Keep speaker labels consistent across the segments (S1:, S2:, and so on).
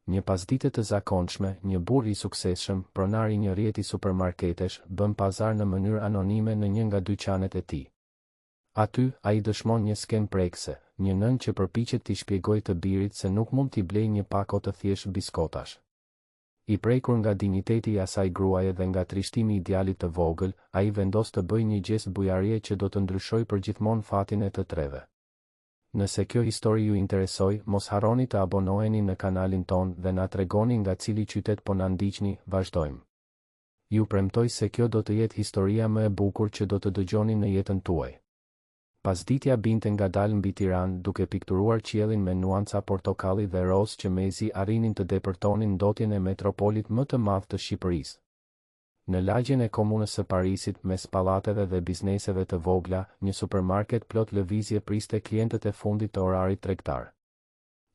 S1: Një pasdite të zakonshme, një burr i suksesshëm, pronar i një rjeti supermarketesh, bën pazar në mënyrë anonime në një nga dyqanet e tij. Aty, ai dëshmon një skem prekse, një nën që përpiqet t'i shpjegojë të birit se nuk mund t'i blejë një pako të thjeshtë biskotash. I prekur nga dinjiteti i asaj gruaje dhe nga trishtimi i djalit të vogël, ai vendos të bëjë një gest bujarie që do të ndryshojë përgjithmonë fatin e të treve. Nëse kjo histori ju interesoj, mos harroni të abonoheni në kanalin ton dhe na tregoni nga cili qytet po na ndiqni, vazhdojmë. Ju premtoj se kjo do të jetë historia më e bukur që do të dëgjoni në jetën tuaj. Pasditja binte ngadalë mbi Tiranë duke pikturuar qiellin me nuanca portokalli dhe roz që mezi arrinin të depërtonin ndotjen e metropolit më të madh të Shqipërisë. Në lagjen e komunës së Parisit, mes pallateve dhe bizneseve të vogla, një supermarket plot lëvizje priste klientët e fundit të orarit tregtar.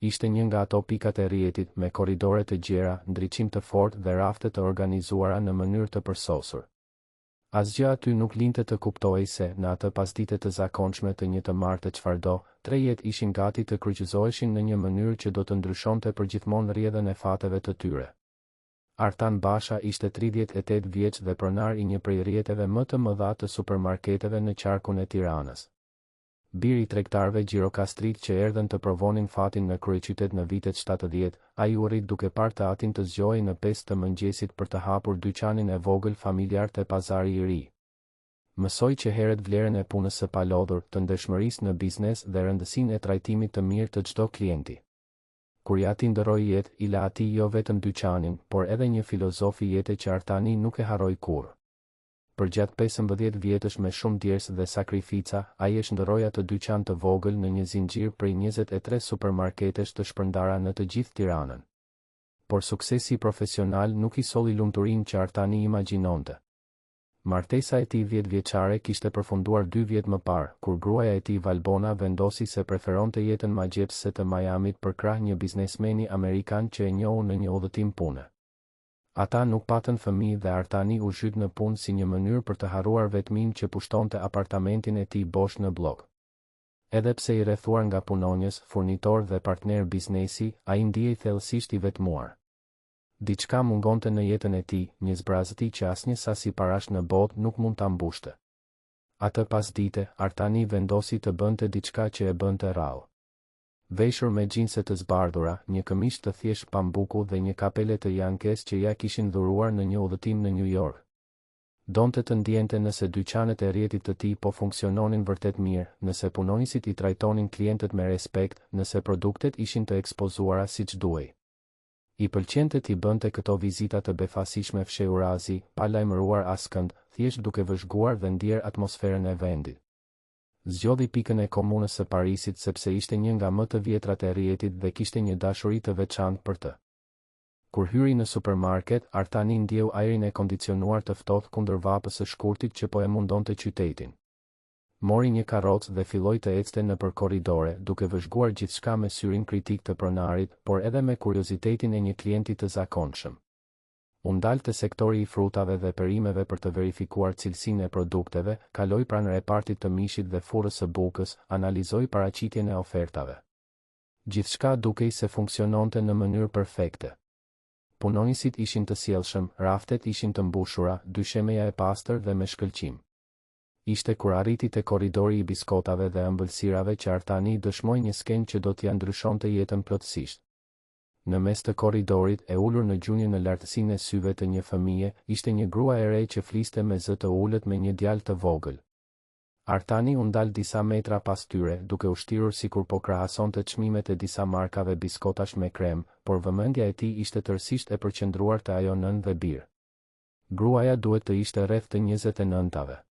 S1: Ishte një nga ato pikat e rrjetit me korridore të gjera, ndriçim të fortë dhe rafte të organizuara në mënyrë të përsosur. Asgjë aty nuk linte të kuptojë se, në atë pasdite të zakonshme të një të martë çfarëdo, tre jetë ishin gati të kryqëzoheshin në një mënyrë që do të ndryshonte përgjithmonë rrjedhën e fateve të tyre. Artan Basha ishte 38 vjeç dhe pronar i një prej rrjeteve më të mëdha të supermarketeve në qarkun e Tiranës. Biri tregtarëve gjirokastrik që erdhën të provonin fatin në kryeqytet në vitet 70, ai u rrit duke parë të atin të zgjohej në 5 të mëngjesit për të hapur dyqanin e vogël familjar te pazari i ri. Mësoi që heret vlerën e punës së palodhur, të ndeshmërisë në biznes dhe rëndësinë e trajtimit të mirë të çdo klienti. Kur ja ati ndëroi jetë, i la atij jo vetëm dyqanin, por edhe një filozofi jete që Artani nuk e harroi kurrë. Përgjatë 15 vjetësh me shumë djers dhe sakrifica, ai e shndërroi atë dyqan të vogël në një zinxhir prej 23 supermarketesh të shpërndara në të gjithë Tiranën. Por suksesi profesional nuk i solli lumturinë që Artani imagjinonte. Martesa e tij 10 vjeçare kishte përfunduar 2 vjet më parë, kur gruaja e tij Valbona vendosi se preferonte jetën magjepse të Miamit për krah një biznesmeni amerikan që e njohu në një udhëtim pune. Ata nuk patën fëmijë dhe Artani u zhyt në punë si një mënyrë për të harruar vetminë që pushtonte apartamentin e tij bosh në blok. Edhe pse i rrethuar nga punonjës, furnitor dhe partner biznesi, ai ndihej thellësisht i vetmuar. Diçka mungonte në jetën e tij, një zbrazëti që asnjë sasi parash në botë nuk mund ta mbushte. Atë pasdite, Artani vendosi të bënte diçka që e bënte rrallë. Veshur me xhinse të zbardhura, një këmishë të thjeshtë pambuku dhe një kapele të Yankes që ja kishin dhuruar në një udhëtim në New York. Donte të ndjente nëse dyqanet e rrjetit të tij po funksiononin vërtet mirë, nëse punonjësit i trajtonin klientët me respekt, nëse produktet ishin të ekspozuara siç duhej. I pëlqente t'i bënte këto vizita të befasishme fshehurazi, pa lajmëruar askënd, thjesht duke vëzhguar dhe ndier atmosferën e vendit. Zgjodhi pikën e komunës së Parisit sepse ishte një nga më të vjetrat e rrjetit dhe kishte një dashuri të veçantë për të. Kur hyri në supermarket, Artani ndjeu ajrin e kondicionuar të ftohtë kundër vapës së shkurtit që po e mundonte qytetin. Mori një karrocë dhe filloi të ecte nëpër korridore, duke vëzhguar gjithçka me syrin kritik të pronarit, por edhe me kuriozitetin e një klienti të zakonshëm. U ndal te sektori i frutave dhe perimeve për të verifikuar cilësinë e produkteve, kaloi pranë repartit të mishit dhe furrës së bukës, analizoi paraqitjen e ofertave. Gjithçka dukej se funksiononte në mënyrë perfekte. Punonjësit ishin të sjellshëm, raftet ishin të mbushura, dyshemeja e pastër dhe me shkëlqim. Ishte kur arriti te korridori i biskotave dhe ëmbëlsirave që Artani dëshmoi një skenë që do t'ia ndryshonte jetën plotësisht. Në mes të korridorit, e ulur në gjunjë në lartësinë e syve të një fëmije, ishte një grua e re që fliste me zë të ulët me një djalë të vogël. Artani u ndal disa metra pas tyre, duke u shtirur sikur po krahasonte çmimet e disa markave biskotash me krem, por vëmendja e tij ishte tërësisht e përqendruar te ajo nën dhe bir. Gruaja duhet të ishte rreth të 29-tave.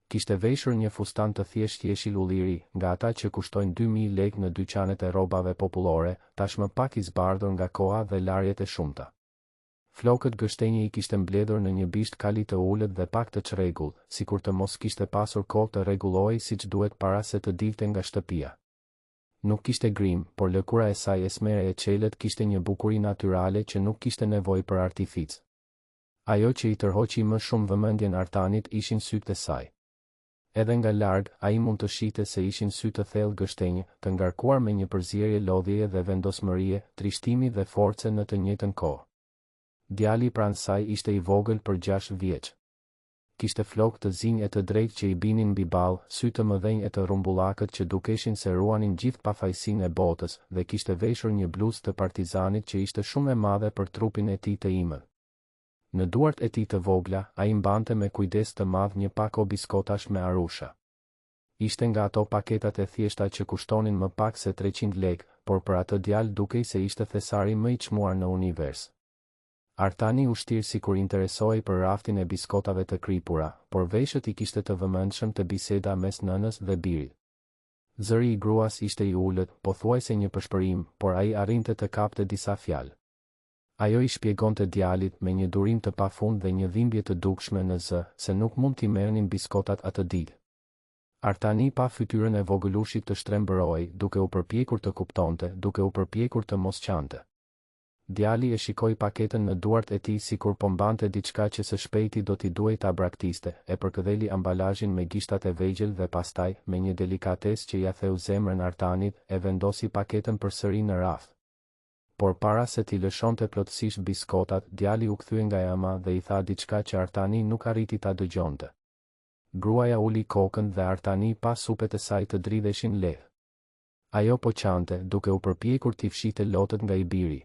S1: Kishte veshur një fustan të thjeshtë jeshil ulliri, nga ata që kushtojnë 2000 lekë në dyqanet e rrobave popullore, tashmë pak i zbardhur nga koha dhe larjet e shumta. Flokët gështenje i kishte mbledhur në një bisht kali të ulët dhe pak të çrregull, sikur të mos kishte pasur kohë të rregullohej siç duhet para se të dilte nga shtëpia. Nuk kishte grim, por lëkura e saj esmere e çelët kishte një bukuri natyrale që nuk kishte nevojë për artific. Ajo që i tërhoqi më shumë vëmendjen Artanit ishin sytë e saj. Edhe nga larg, ai mund të shite se ishin sy të thellë gështenjë, të ngarkuar me një përzierje lodhjeje dhe vendosmërie, trishtimi dhe force në të njëjtën kohë. Djali pranë saj ishte i vogël për 6 vjeç. Kishte flokë të zinj e të drejtë që i binin mbi ballë, sy të mëdhenj e të rumbullakët që dukeshin se ruanin gjithë pafajësinë e botës, dhe kishte veshur një bluzë të partizanit që ishte shumë e madhe për trupin e tij të imël. Në duart e tij të vogla, ai mbante me kujdes të madh një pako biskotash me arusha. Ishte nga ato paketat e thjeshta që kushtonin më pak se 300 lekë, por për atë djalë dukej se ishte thesari më i çmuar në univers. Artani u shtir sikur interesoi për raftin e biskotave të kripura, por veshët i kishte të vëmendshëm të biseda mes nënës dhe birit. Zëri i gruas ishte i ulët, pothuajse një pëshpërim, por ai arrinte të kapte disa fjalë. Ajo i shpjegonte djalit me një durim të pafund dhe një dhimbje të dukshme në zë, se nuk mund t'i merrnin biskotat atë ditë. Artani pa fytyrën e vogëlushit të shtrembëroi, duke u përpjekur të kuptonte, duke u përpjekur të mos qante. Djali e shikoi paketën në duart e tij sikur po mbante diçka që së shpejti do t'i duhej ta braktiste, e përkëdheli ambalazhin me gishtat e vegjël dhe pastaj, me një delikatesë që ia theu zemrën Artanit, e vendosi paketën përsëri në raft. Por para se t'i lëshonte plotësisht biskotat, djali u kthye nga jama dhe i tha diçka që Artani nuk arriti ta dëgjonte. Gruaja uli kokën dhe Artani pa supet e saj të dridheshin lehtë. Ajo po qante, duke u përpjekur t'i fshite lotët nga i biri.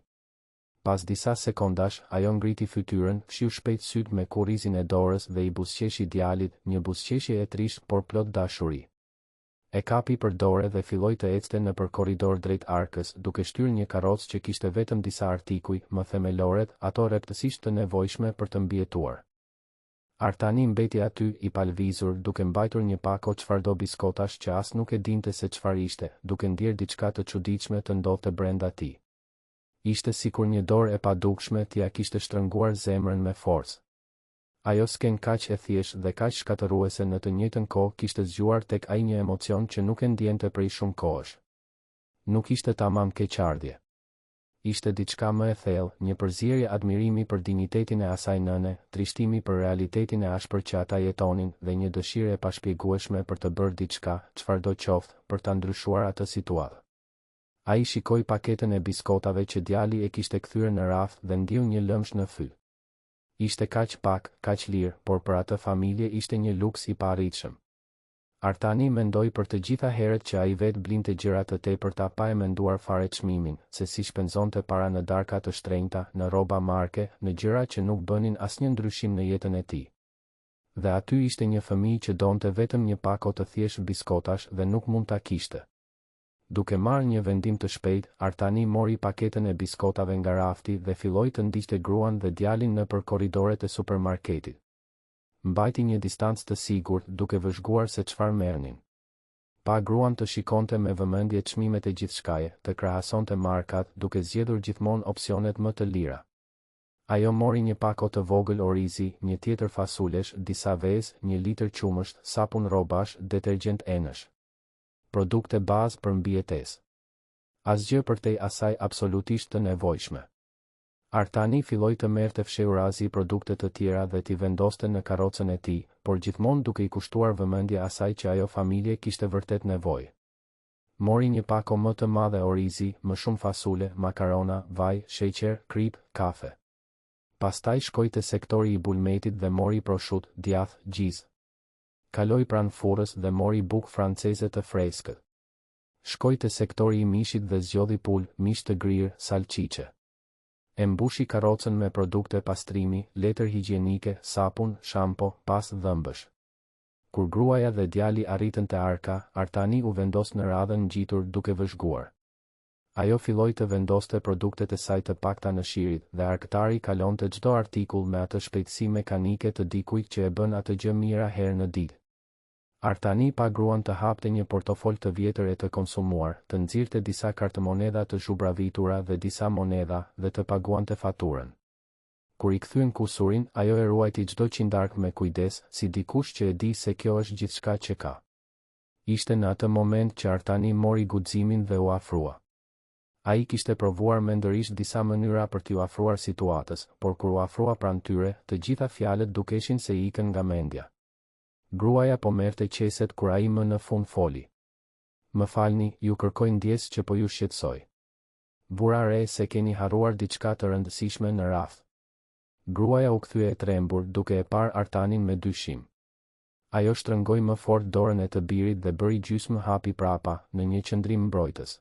S1: Pas disa sekondash, ajo ngriti fytyrën, fshiu shpejt syt me kurrizin e dorës dhe i buzëqeshi djalit, një buzëqeshje e trisht por plot dashuri. E kapi për dorë dhe filloi të ecte nëpër korridor drejt arkës, duke shtyrë një karrocë që kishte vetëm disa artikuj, më themeloret, ato rreptësisht të nevojshme për të mbijetuar. Artani mbeti aty i palvizur, duke mbajtur një pako çfarëdo biskotash që as nuk e dinte se çfarë ishte, duke ndier diçka të çuditshme të ndodhte brenda tij. Ishte sikur një dorë e padukshme t'ia kishte shtrënguar zemrën me forcë. Ajo s'ken kaq e thjeshtë dhe kaq shkatëruese në të njëjtën kohë kishte zgjuar tek ai një emocion që nuk e ndjente prej shumë kohësh. Nuk ishte tamam keqardhje. Ishte diçka më e thellë, një përzierje admirimi për dinjitetin e asaj nëne, trishtimi për realitetin e ashpër që ata jetonin dhe një dëshirë e pashpjegueshme për të bërë diçka, çfarëdo qoftë, për ta ndryshuar atë situatë. Ai shikoi paketën e biskotave që djali e kishte kthyer në raft dhe ndiu një lëmsh në fy. Ishte kaq pak, kaq lirë, por për atë familje ishte një luks i paarritshëm. Artani mendoi për të gjitha herët që ai vetë blinte gjëra të tepërta pa e menduar fare çmimin, se si shpenzonte para në darka të shtrenjta, në rroba marke, në gjëra që nuk bënin asnjë ndryshim në jetën e tij. Dhe aty ishte një fëmijë që donte vetëm një pako të thjeshtë biskotash dhe nuk mund ta kishte. Duke marrë një vendim të shpejt, Artani mori paketën e biskotave nga rafti dhe filloi të ndiqte gruan dhe djalin nëpër korridoret e supermarketit. Mbajti një distancë të sigurt, duke vëzhguar se çfarë merrnin. Pa gruan të shikonte me vëmendje çmimet e gjithçkaje, të krahasonte markat, duke zgjedhur gjithmonë opsionet më të lira. Ajo mori një pako të vogël orizi, një tjetër fasulesh, disa vezë, 1 litër qumësht, sapun rrobash, detergjent enësh. Produkte bazë për mbijetesë. Asgjë përtej asaj absolutisht të nevojshme. Artani filloi të merrte fshehurazi produkte të tjera dhe t'i vendoste në karrocën e tij, por gjithmonë duke i kushtuar vëmendje asaj që ajo familje kishte vërtet nevojë. Mori një pako më të madhe orizi, më shumë fasule, makarona, vaj, sheqer, krip, kafe. Pastaj shkoi te sektori i bulmetit dhe mori proshut, djath, gjizë. Kaloi pranë furrës dhe mori bukë franceze të freskët. Shkoi te sektori i mishit dhe zgjodhi pul, mish të grirë, salcice. E mbushi karrocën me produkte pastrimi, letër higjienike, sapun, shampo, pas dhëmbësh. Kur gruaja dhe djali arritën te arka, Artani u vendos në radhën ngjitur duke vëzhguar. Ajo filloi të vendoste produktet e saj të pakta në shirit dhe arktari kalonte çdo artikull me atë shpejtësi mekanike të dikujt që e bën atë gjë mira herë në ditë. Artani pa gruan të hapte një portofol të vjetër e të konsumuar, të nxirrte disa kartëmonedha të zhubravitura dhe disa monedha dhe të paguante faturën. Kur i kthyen kusurin, ajo e ruajti çdo qindark me kujdes, si dikush që e di se kjo është gjithçka që ka. Ishte në atë moment që Artani mori guximin dhe u afrua. Ai kishte provuar mendërisht disa mënyra për t'i afruar situatës, por kur u afrua pranë tyre, të gjitha fjalët dukeshin se i ikën nga mendja. Gruaja po merrte qeset kur ai më në fund foli. Më falni, ju kërkoj ndjes që po ju shqetësoj. Burra re, se keni harruar diçka të rëndësishme në radhë. Gruaja u kthye e trembur duke e parë Artanin me dyshim. Ajo shtrëngoi më fort dorën e të birit dhe bëri gjysmë hapi prapa, në një qëndrim mbrojtës.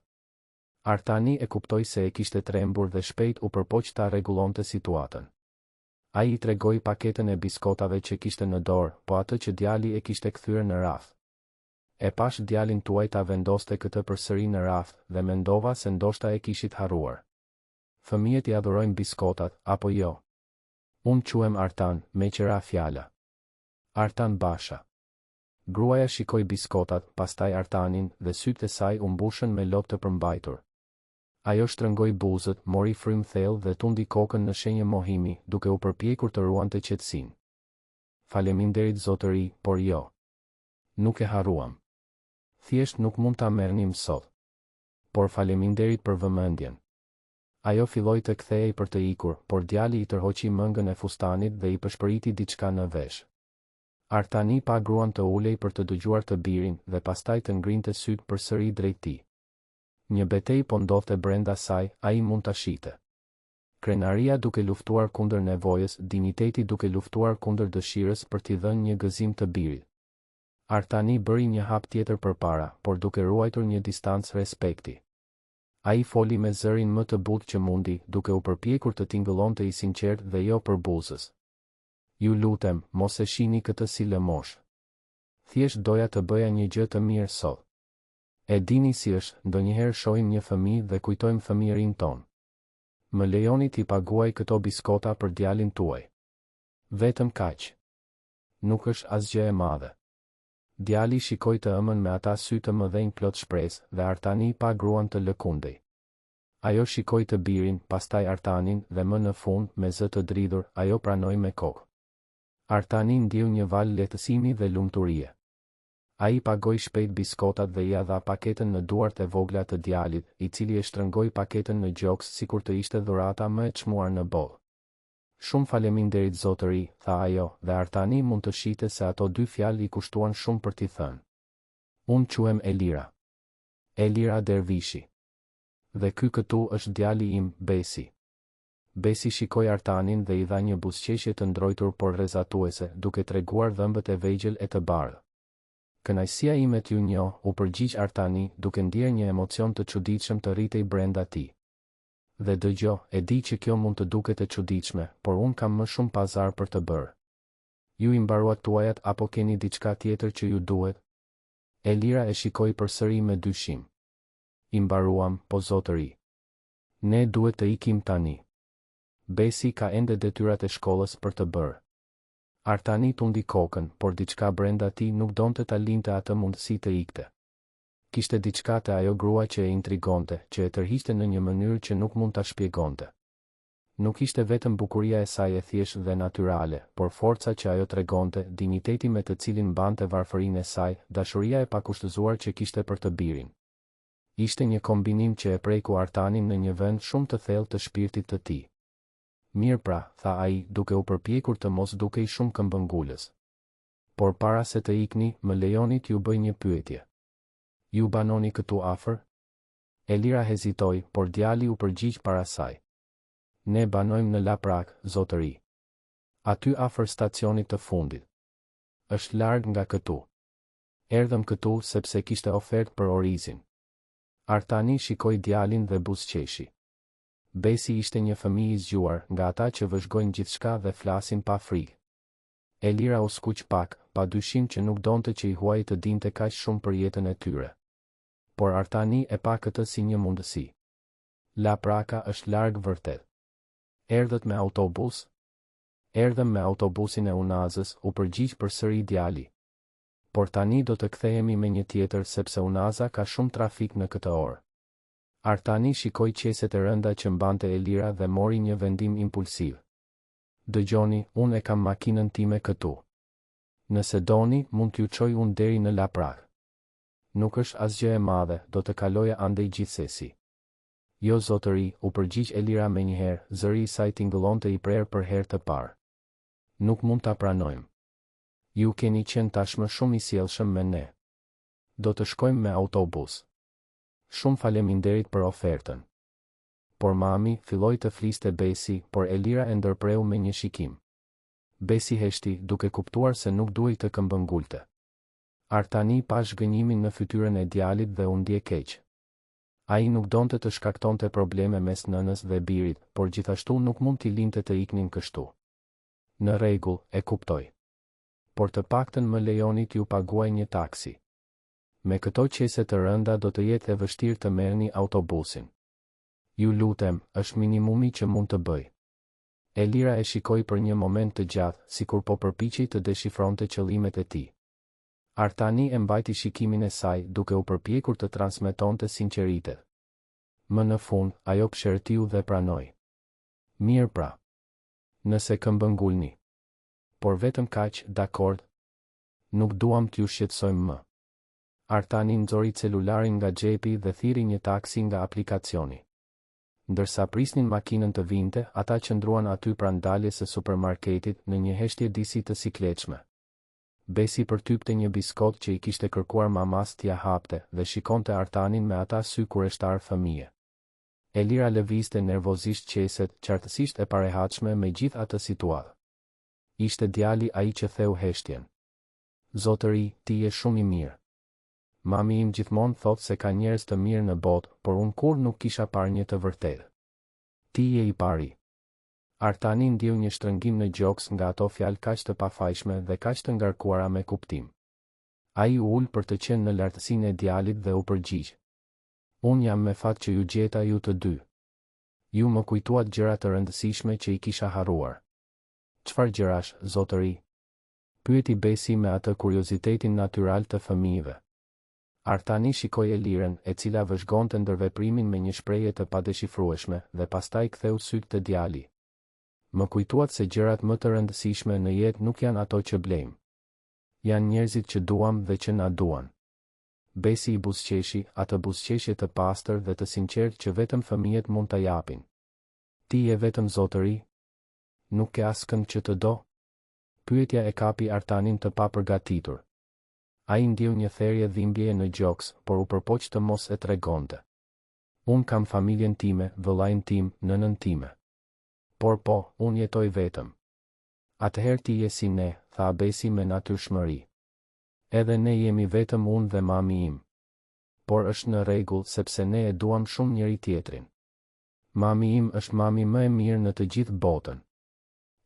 S1: Artani e kuptoi se e kishte trembur dhe shpejt u përpoq ta rregullonte situatën. Ai I tregoi paketën e biskotave që kishte në dorë, po atë që djali e kishte kthyer në radhë. E pash djalin tuaj ta vendoste këtë përsëri në radhë dhe mendova se ndoshta e kishit harruar. Fëmijët I adhurojnë biskotat, apo jo? Unë quhem Artan, me qëra fjala. Artan Basha. Gruaja shikoi biskotat, pastaj Artanin dhe sytë e saj u mbushën me lopë të përmbajtur. Ajo shtrëngoi buzët, mori frym thellë dhe tundi kokën në shenjë mohimi, duke u përpjekur të ruante qetësinë. Faleminderit zotëri, por jo. Nuk e harruam. Thjesht nuk mund ta merrnim sot. Por faleminderit për vëmendjen. Ajo filloi të kthehej për të ikur, por djali I tërhoqi mëngën e fustanit dhe I pëshpëriti diçka në vesh. Artani pa gruan të ulej për të dëgjuar të birin dhe pastaj të ngrinte sytë përsëri drejt tij. Një betejë po ndodhte brenda saj, ai mund ta shite. Krenaria duke luftuar kundër nevojës, dinjiteti duke luftuar kundër dëshirës për t'i dhënë një gëzim të birit. Artani bëri një hap tjetër përpara, por duke ruajtur një distancë respekti. Ai foli me zërin më të butë që mundi, duke u përpjekur të tingëllonte I sinqert dhe jo për buzës. Ju lutem, mos e shihni këtë si lëmosh. Thjesht doja të bëja një gjë të mirë sot. E dini si është, ndonjëherë shohim një fëmijë dhe kujtojmë fëmijërinë tonë. Më lejoni t'i paguaj këto biskota për djalin tuaj. Vetëm kaq. Nuk është asgjë e madhe. Djali shikoi të ëmën me ata sy të mëdhenj plot shpresë dhe Artani pa gruan të lëkundej. Ajo shikoi të birin, pastaj Artanin dhe më në fund, me zë të dridhur, ajo pranoi me kokë. Artani ndjeu një val lehtësimi dhe lumturie. Ai pagoi shpejt biskotat dhe I dha paketën në duart e vogla të djalit, I cili e shtrëngoi paketën në gjoks sikur të ishte dhurata më e çmuar në botë. Shumë faleminderit zotëri, tha ajo, dhe Artani mund të shite se ato dy fjalë I kushtuan shumë për t'i thënë. Unë quhem Elira. Elira Dervishi. Dhe ky këtu është djali im, Besi. Besi shikoi Artanin dhe I dha një buzëqeshje të ndrojtur por rrezatuese, duke treguar dhëmbët e vegjël e të bardhë. Kënaqësia ime t'ju njoh, u përgjigj Artani, duke ndier një emocion të çuditshëm të rritej brenda tij. Dhe dëgjo, e di që kjo mund të duket e çuditshme, por unë kam më shumë pazar për të bërë. Ju I mbaruat tuajat apo keni diçka tjetër që ju duhet? Elira e shikoi përsëri me dyshim. I mbaruam, po zotëri. Ne duhet të ikim tani. Besi ka ende detyrat e shkollës për të bërë. Artani tundi kokën, por diçka brenda tij nuk donte ta linte atë mundësi të ikte. Kishte diçka te ajo grua që e intrigonte, që e tërhiqte në një mënyrë që nuk mund ta shpjegonte. Nuk ishte vetëm bukuria e saj e thjeshtë dhe natyrale, por forca që ajo tregonte, dinjiteti me të cilin mbante varfërinë e saj, dashuria e pakushtëzuar që kishte për të birin. Ishte një kombinim që e preku Artanin në një vend shumë të thellë të shpirtit të tij. Mirë pra, tha ai, duke u përpjekur të mos dukej shumë këmbëngulës. Por para se të ikni, më lejoni t'ju bëj një pyetje. Ju banoni këtu afër? Elira hezitoi, por djali u përgjigj para saj. Ne banojmë në Laprak, zotëri. Aty afër stacionit të fundit. Është larg nga këtu. Erdhëm këtu sepse kishte ofertë për Orizin. Artani shikoi djalin dhe buzëqeshi. Besi ishte një fëmijë I zgjuar, nga ata që vëzhgojnë gjithçka dhe flasin pa frikë. Elira u skuq pak, pa dyshim që nuk donte që I huaj të dinte kaq shumë për jetën e tyre. Por Artani e pa këtë si një mundësi. Lapraka është larg vërtet. Erdhët me autobus? Erdhëm me autobusin e Unazës, u përgjigj përsëri djali. Por tani do të kthehemi me një tjetër sepse Unaza ka shumë trafik në këtë orë. Artani shikoi qeset e rënda që mbante Elira dhe mori një vendim impulsiv. Dëgjoni, unë e kam makinën time këtu. Nëse doni, mund t'ju çoj unë deri në Laprak. Nuk është asgjë e madhe, do të kaloja andej gjithsesi. Jo zotëri, u përgjigj Elira menjëherë, zëri I saj tingëllonte I prerë për herë të parë. Nuk mund ta pranojmë. Ju keni qenë tashmë shumë i sjellshëm me ne. Do të shkojmë me autobus. Shumë faleminderit për ofertën. Por mami, filloi të fliste Besi, por Elira e ndërpreu me një shikim. Besi heshti, duke kuptuar se nuk duhej të këmbëngulte. Artani pa zhgënjimin në fytyrën e djalit dhe u ndje keq. Ai nuk donte të shkaktonte probleme mes nënës dhe birit, por gjithashtu nuk mund t'i linte të iknin kështu. Në rregull, e kuptoj. Por të paktën më lejoni t'ju paguaj një taksi. Me këto qese të rënda do të jetë e vështirë të merrni autobusin. Ju lutem, është minimumi që mund të bëj. Elira e shikoi për një moment të gjatë, sikur po përpiqej të deshifronte qëllimet e tij. Artani e mbajti shikimin e saj, duke u përpjekur të transmetonte sinqeritet. Më në fund, ajo pshërtiu dhe pranoi. Mirë pra. Nëse këmbëngulni. Por vetëm kaq, dakord. Nuk duam t'ju shqetësojmë më. Artani nxori celularin nga xhepi dhe thiri një taksi nga aplikacioni. Ndërsa prisnin makinën të vinte, ata qëndruan aty pranë daljes së supermarketit në një heshtje disi të sikletshme. Besi përtypte një biskot që i kishte kërkuar mamas t'ia hapte dhe shikonte Artanin me ata sy kureshtar fëmije. Elira lëvizte nervozisht qeset, qartësisht e parehatshme me gjithë atë situatë. Ishte djali ai që theu heshtjen. Zotëri, ti je shumë i mirë. Mami im gjithmonë thot se ka njerëz të mirë në botë, por unë kur nuk kisha parë një të vërtetë. Ti je i pari. Artani ndjeu një shtrëngim në gjoks nga ato fjalë kaq të pafajshme dhe kaq të ngarkuara me kuptim. Ai u ul për të qenë në lartësinë e djalit dhe u përgjigj. Unë jam me fat që ju gjeta ju të dy. Ju më kujtuat gjëra të rëndësishme që i kisha harruar. Çfarë gjërash, zotëri? Pyeti Besi me atë kuriozitetin natyral të fëmijëve. Artani shikoi Elirën, e cila vëzhgonte ndërveprimin me një shprehje të padeshifrueshme, dhe pastaj ktheu sytë te djali. Më kujtuat se gjërat më të rëndësishme në jetë nuk janë ato që blejmë. Janë njerëzit që duam dhe që na duan. Besi i buzëqeshi, atë buzëqeshje të pastër dhe të sinqertë që vetëm fëmijët mund ta japin. Ti je vetëm zotëri? Nuk ke askënd që të do? Pyetja e kapi Artanin të papërgatitur. Ai ndjeu një therrje dhimbjeje në gjoks, por u përpoq të mos e tregonte. Unë kam familjen time, vëllain tim, nënën time. Por po, unë jetoj vetëm. Atëherë ti je si ne, tha Besi me natyrshmëri. Edhe ne jemi vetëm unë dhe mami im. Por është në rregull sepse ne e duam shumë njëri tjetrin. Mami im është mami më e mirë në të gjithë botën.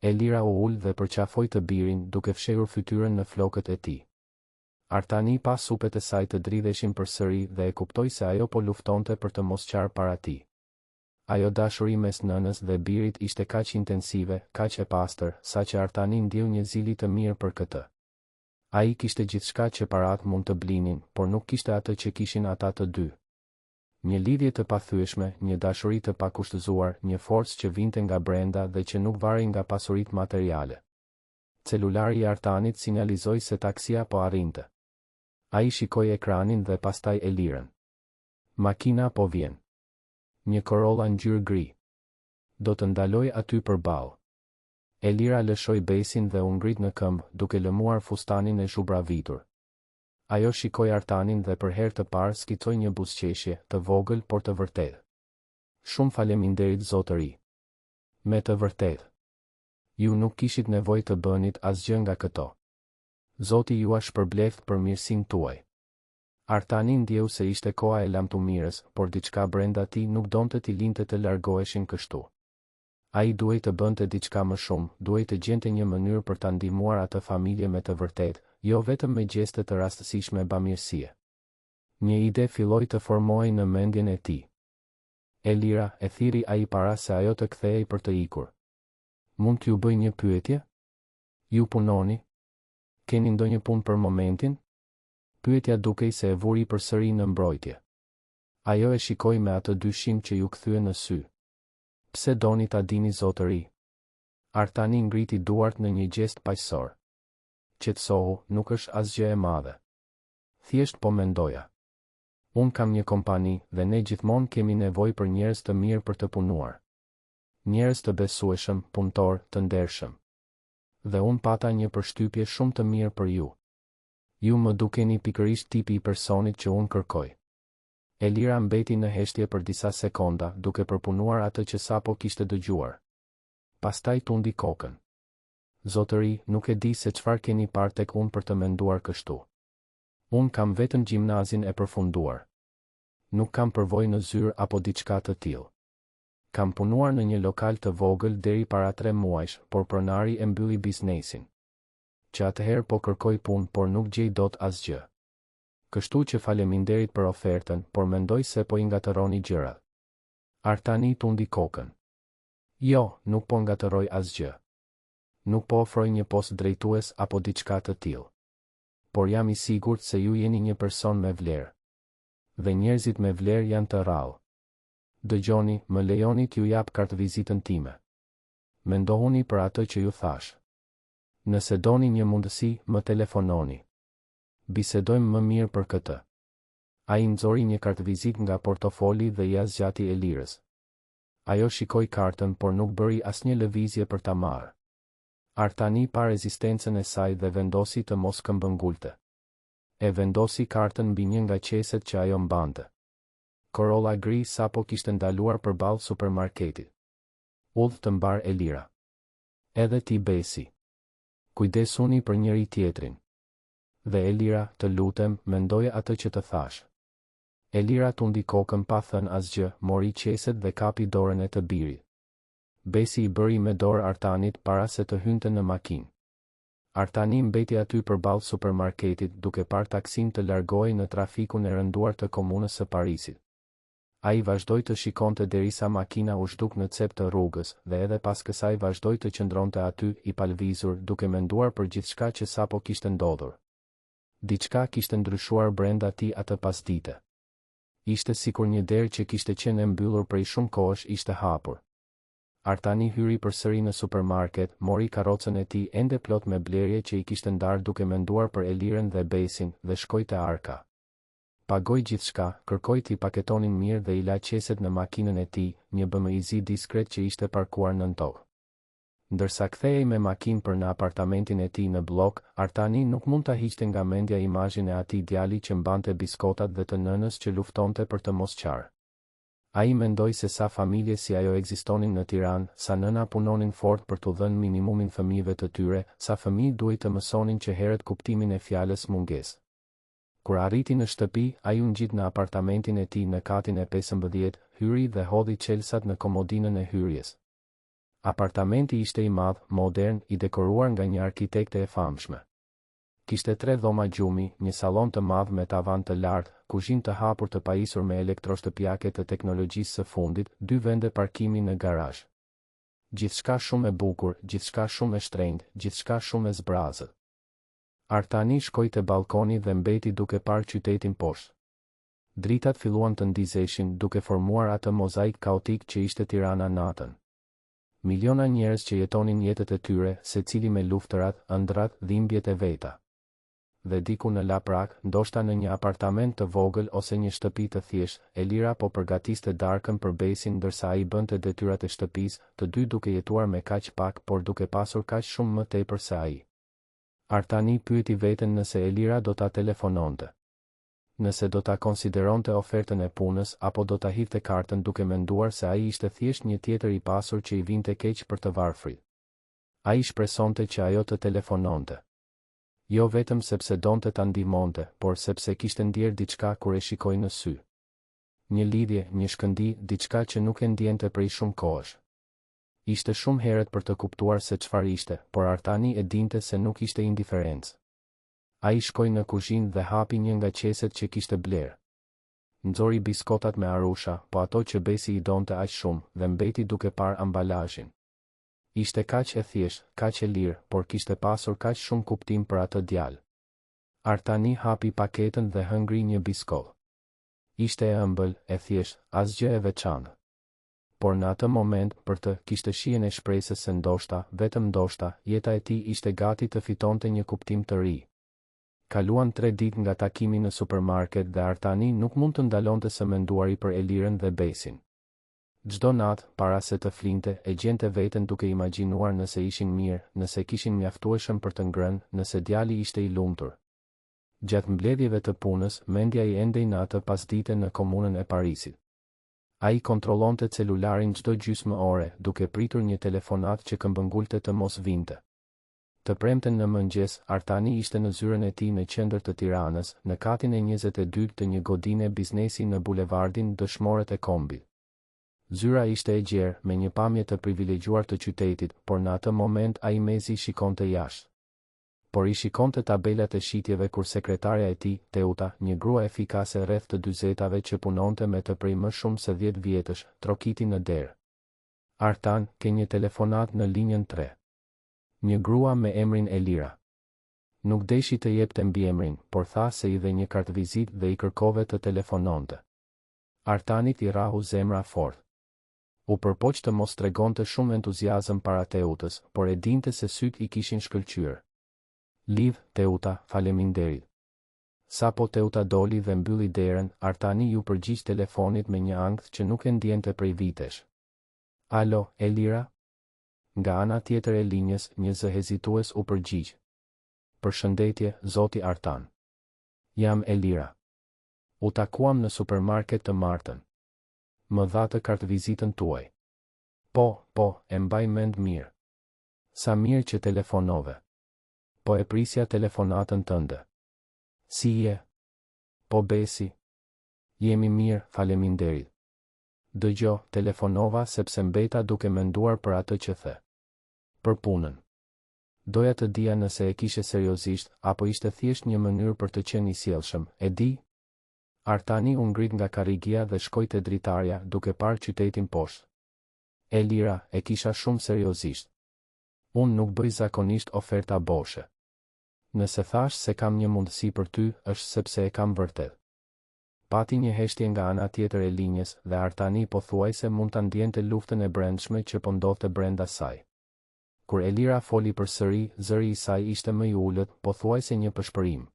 S1: Elira u ul dhe përqafoi të birin duke fshehur fytyrën në flokët e tij. Artani pa supet e saj të dridheshin përsëri dhe e kuptoi se ajo po luftonte për të mos qarë para tij. Ajo dashuri mes nënës dhe birit ishte kaq intensive, kaq e pastër, saqë Artani ndjeu një zili të mirë për këtë. Ai kishte gjithçka që paratë mund të blinin, por nuk kishte atë që kishin ata të dy. Një lidhje të pathyeshme, një dashuri të pakushtëzuar, një forcë që vinte nga brenda dhe që nuk varej nga pasuritë materiale. Celulari i Artanit sinjalizoi se taksia po arrinte. Ai shikoi ekranin dhe pastaj Elirën. Makina po vjen. Një Corolla ngjyrë gri. Do të ndaloj aty përballë. Elira lëshoi Besin dhe u ngrit në këmbë, duke lëmuar fustanin e zhubravitur. Ajo shikoi Artanin dhe për herë të parë skicoi një buzëqeshje, të vogël por të vërtetë. Shumë faleminderit zotëri. Me të vërtetë. Ju nuk kishit nevojë të bënit asgjë nga këto. Zoti ju shpërbleft për mirësinë tuaj. Artani ndjeu se ishte koha e lamtumirës, por diçka brenda tij nuk donte t'i linte të largoheshin kështu. Ai duhej të bënte diçka më shumë, duhej të gjente një mënyrë për ta ndihmuar atë familje me të vërtetë, jo vetëm me gjeste të rastësishme bamirësie. Një ide filloi të formohej në mendjen e tij. Elira, e thiri ai para se ajo të kthehej për të ikur. Mund t'ju bëj një pyetje? Ju punoni? Keni ndonjë punë për momentin? Pyetja dukej se e vuri përsëri në mbrojtje. Ajo e shikoi me atë dyshim që ju kthye në sy. Pse doni ta dini zotëri? Artani ngriti duart në një gjest paqësor. Qetësohu, nuk është asgjë e madhe. Thjesht po mendoja. Unë kam një kompani dhe ne gjithmonë kemi nevojë për njerëz të mirë për të punuar. Njerëz të besueshëm, punëtor, të ndershëm. Dhe unë pata një përshtypje shumë të mirë për ju. Ju më dukeni pikërisht tipi i personit që unë kërkoj. Elira mbeti në heshtje për disa sekonda, duke përpunuar atë që sapo kishte dëgjuar. Pastaj tundi kokën. Zotëri, nuk e di se çfarë keni parë tek unë për të menduar kështu. Unë kam vetëm gjimnazin e përfunduar. Nuk kam përvojë në zyrë apo diçka të tillë. Kam punuar në një lokal të vogël deri para 3 muajsh, por pronari e mbylli biznesin. Që atëherë po kërkoj punë, por nuk gjej dot asgjë. Kështu që faleminderit për ofertën, por mendoj se po i ngatërroni gjërat. Artani tundi kokën. Jo, nuk po ngatërroj asgjë. Nuk po ofroj një post drejtues apo diçka të tillë. Por jam i sigurt se ju jeni një person me vlerë. Dhe njerëzit me vlerë janë të rrallë. Dëgjoni, më lejoni t'ju jap kartë vizitën time. Mendohuni për atë që ju thash. Nëse doni një mundësi, më telefononi. Bisedojmë më mirë për këtë. Ai nxori një kartë vizit nga portofoli dhe ia zgjati Elirës. Ajo shikoi kartën, por nuk bëri asnjë lëvizje për ta marrë. Artani pa rezistencën e saj dhe vendosi të mos këmbëngulte. E vendosi kartën mbi një nga qeset që ajo mbante. Corolla gri sapo kishte ndaluar përballë supermarketit. Udhë të mbar Elira. Edhe ti Besi. Kujdesuni për njëri tjetrin. Dhe Elira, të lutem, mendoje atë që të thash. Elira tundi kokën pa thënë asgjë, mori qeset dhe kapi dorën e të birit. Besi i bëri me dorë Artanit para se të hynte në makinë. Artani mbeti aty përballë supermarketit duke parë taksin të largohej në trafikun e rënduar të komunës së Parisit. Ai vazhdoi të shikonte derisa makina u zhduk në cep të rrugës dhe edhe pas kësaj vazhdoi të qëndronte aty i palvizur duke menduar për gjithçka që sapo kishte ndodhur. Diçka kishte ndryshuar brenda tij atë pasdite. Ishte sikur një derë që kishte qenë e mbyllur prej shumë kohësh ishte hapur. Artani hyri përsëri në supermarket, mori karrocën e tij ende plot me blerje që i kishte ndarë duke menduar për Elirën dhe Besin dhe shkoi te Arka. Pagoi gjithçka, kërkoi t'i paketonin mirë dhe i la qeset në makinën e tij, një BMW diskret që ishte parkuar nën tokë. Ndërsa kthehej me makinë për në apartamentin e tij në blok, Artani nuk mund ta hiqte nga mendja imazhin e atij djali që mbante biskotat dhe të nënës që luftonte për të mos qarë. Ai mendoi se sa familje si ajo ekzistonin në Tiranë, sa nëna punonin fort për t'u dhënë minimumin fëmijëve të tyre, sa fëmijë duhej të mësonin që herët kuptimin e fjalës mungesë. Kur arriti në shtëpi, ai u ngjit në apartamentin e tij në katin e 15, hyri dhe hodhi çelsat në komodinën e hyrjes. Apartamenti ishte i madh, modern, i dekoruar nga një arkitekte e famshme. Kishte 3 dhoma gjumi, një sallon të madh me tavan të lartë, kuzhinë të hapur të pajisur me elektroshtëpiake të teknologjisë së fundit, 2 vende parkimi në garazh. Gjithçka shumë e bukur, gjithçka shumë e shtrenjtë, gjithçka shumë e zbrazët. Artani shkoi te balkoni dhe mbeti duke parë qytetin poshtë. Dritat filluan të ndizeshin duke formuar atë mozaik kaotik që ishte Tirana natën. Miliona njerëz që jetonin jetët e tyre, secili me luftërat, ëndrat, dhimbjet e veta. Dhe diku në laprak, ndoshta në një apartament të vogël ose një shtëpi të thjeshtë, Elira po përgatiste darkën për Besin ndërsa ai bënte detyrat e shtëpisë, të dy duke jetuar me kaq pak por duke pasur kaq shumë më tepër se ai. Artani pyeti veten nëse Elira do ta telefononte. Nëse do ta konsideronte ofertën e punës apo do ta hidhte kartën duke menduar se ai ishte thjesht një tjetër i pasur që i vinte keq për të varfrit. Ai shpresonte që ajo të telefononte. Jo vetëm sepse donte ta ndihmonte, por sepse kishte ndjerë diçka kur e shikoi në sy. Një lidhje, një shkëndi, diçka që nuk e ndjente prej shumë kohësh. Ishte shumë herët për të kuptuar se çfarë ishte, por Artani e dinte se nuk ishte indiferencë. Ai shkoi në kuzhinë dhe hapi një nga qeset që kishte bler. Nxori biskotat me arusha, po ato që Besi i donte aq shumë, dhe mbeti duke parë ambalazhin. Ishte kaq e thjeshtë, kaq e lirë, por kishte pasur kaq shumë kuptim për atë djalë. Artani hapi paketën dhe hëngri një biskot. Ishte e ëmbël, e thjeshtë, asgjë e veçantë. Por në atë moment, për të, kishte shijen e shpresës se ndoshta, vetëm ndoshta, jeta e tij ishte gati të fitonte një kuptim të ri. Kaluan 3 ditë nga takimi në supermarket dhe Artani nuk mund të ndalonte së menduari për Elirën dhe Besin. Çdo natë, para se të flinte, e gjente veten duke imagjinuar nëse ishin mirë, nëse kishin mjaftueshëm për të ngrënë, nëse djali ishte i lumtur. Gjatë mbledhjeve të punës, mendja i endej në atë pasdite në komunën e Parisit. Ai kontrollonte celularin çdo gjysmë ore, duke pritur një telefonat që këmbëngulte të mos vinte. Të premten në mëngjes, Artani ishte në zyrën e tij në qendër të Tiranës, në katin e 22 të një godine biznesi në bulevardin Dëshmorët e Kombit. Zyra ishte e gjerë, me një pamje të privilegjuar të qytetit, por në atë moment ai mezi shikonte jashtë. Por i shikonte tabelat e shitjeve kur sekretarja e tij, Teuta, një grua efikase rreth të 40-tave që punonte me të prej më shumë se 10 vjetësh, trokiti në derë. Artan, ke një telefonat në linjën 3. Një grua me emrin Elira. Nuk deshi të jepte mbiemrin, por tha se i dhe një kartë vizit dhe i kërkove të telefononte. Artanit i rahu zemra fort. U përpoq të mos tregonte shumë entuziazëm para Teutës, por e dinte se syt i kishin shkëlqyer. Lidh, Teuta, faleminderit. Sapo Teuta doli dhe mbylli derën, Artani ju përgjigj telefonit me një ankth që nuk e ndjente prej vitesh. Alo, Elira? Nga ana tjetër e linjës, një zë hezitues u përgjigj. Përshëndetje, zoti Artan. Jam Elira. U takuam në supermarket të martën. Më dha të kartë vizitën tuaj. Po, e mbaj mend mirë. Sa mirë që telefonove. Po e prisja telefonatën tënde. Si je? Po besi. Jemi mirë, faleminderit. Dëgjo, telefonova sepse mbeta duke menduar për atë që the. Për punën. Doja të dija nëse e kishe seriozisht, apo ishte thjesht një mënyrë për të qenë i sjellshëm, e di? Artani u ngrit nga karrigia dhe shkoi te dritarja, duke parë qytetin poshtë. Elira, e kisha shumë seriozisht. Unë nuk bëj zakonisht oferta boshe. Nëse thash se kam një mundësi për ty, është sepse e kam vërtet. Pati një heshtje nga ana tjetër e linjës dhe Artani pothuajse mund ta ndjente luftën e brendshme që po ndodhte brenda saj. Kur Elira foli përsëri, zëri i saj ishte më i ulët, pothuajse një pëshpërim.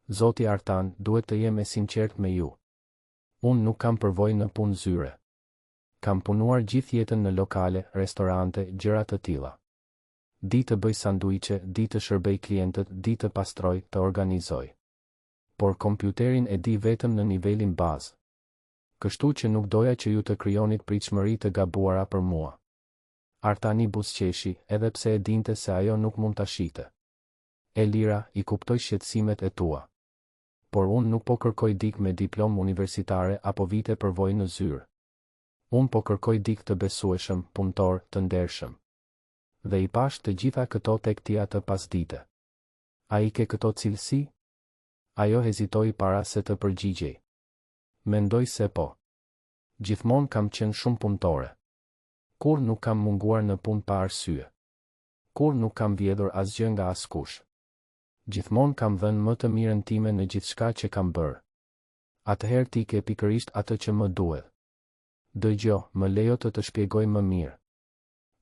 S1: Zoti Artan, duhet të jem e sinqert me ju. Unë nuk kam përvojë në punë zyre. Kam punuar gjithë jetën në lokale, restorante, gjëra të tilla. Di të bëj sanduiqe, di të shërbej klientët, di të pastroj, të organizoj. Por kompjuterin e di vetëm në nivelin bazë. Kështu që nuk doja që ju të krijonit pritshmëri të gabuara për mua. Artani buzëqeshi, edhe pse e dinte se ajo nuk mund ta shite. Elira, i kuptoj shqetësimet e tua. Por unë nuk po kërkoj dik me diplomë universitare apo vite përvojë në zyrë. Unë po kërkoj dik të besueshëm, punëtor, të ndershëm. Dhe i pash të gjitha këto tek ti atë pasdite. A i ke këto cilësi? Ajo hezitoi para se të përgjigjej. Mendoj se po. Gjithmonë kam qenë shumë punëtore. Kur nuk kam munguar në punë pa arsye. Kur nuk kam vjedhur asgjë nga askush. Gjithmonë kam dhënë më të mirën time në gjithçka që kam bërë. Atëherë ti ke pikërisht atë që më duhet. Dëgjo, më lejo të shpjegoj më mirë.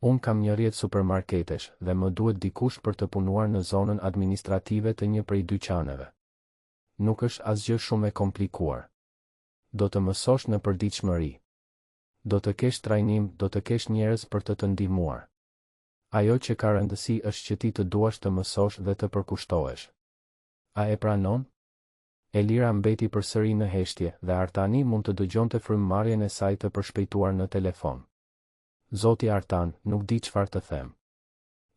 S1: Unë kam një rrjet supermarketesh dhe më duhet dikush për të punuar në zonën administrative të një prej dyqaneve. Nuk është asgjë shumë e komplikuar. Do të mësosh në përditshmëri. Do të kesh trajnim, do të kesh njerëz për të ndihmuar. Ajo që ka rëndësi është që ti të duash të mësosh dhe të përkushtohesh. A e pranon? Elira mbeti përsëri në heshtje dhe Artani mund të dëgjonte frymëmarrjen e saj të përshpejtuar në telefon. Zoti Artan, nuk di çfarë të them.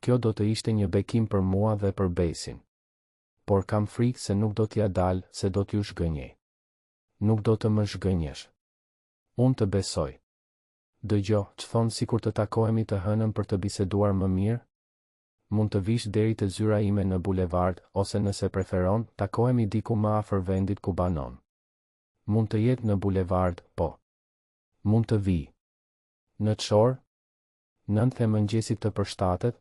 S1: Kjo do të ishte një bekim për mua dhe për Besin. Por kam frikë se nuk do t'ja dal, se do t'ju shgënjej. Nuk do të më shgënjesh. Unë të besoj. Dëgjo, ç'thon sikur të takohemi të hënën për të biseduar më mirë? Mund të vish deri te zyra ime në bulevard, ose nëse preferon, takohemi diku më afër vendit ku banon. Mund të jetë në bulevard, po. Mund të vi. Në çorë? 9 e mëngjesit të përshtatet?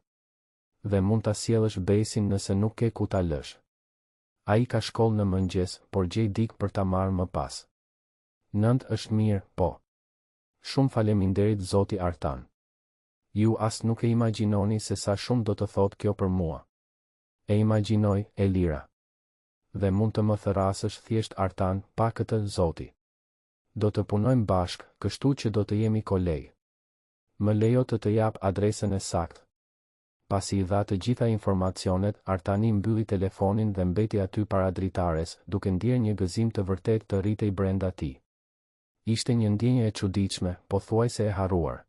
S1: Dhe mund ta sjellësh Besin nëse nuk ke ku ta lësh. Ai ka shkollë në mëngjes, por gjej dik për ta marrë më pas. 9 është mirë, po. Shumë faleminderit zoti Artan. Ju as nuk e imagjinoni se sa shumë do të thotë kjo për mua. E imagjinoj, Elira. Dhe mund të më thërasësh thjesht Artan, pa këtë zoti. Do të punojmë bashkë, kështu që do të jemi kolegë. Më lejo të jap adresën e saktë. Pasi I dha të gjitha informacionet, Artani mbylli telefonin dhe mbeti aty para dritares, duke ndjerë një gëzim të vërtet të rritej brenda tij. Ishte një ndjenjë e çuditshme, pothuajse e harruar.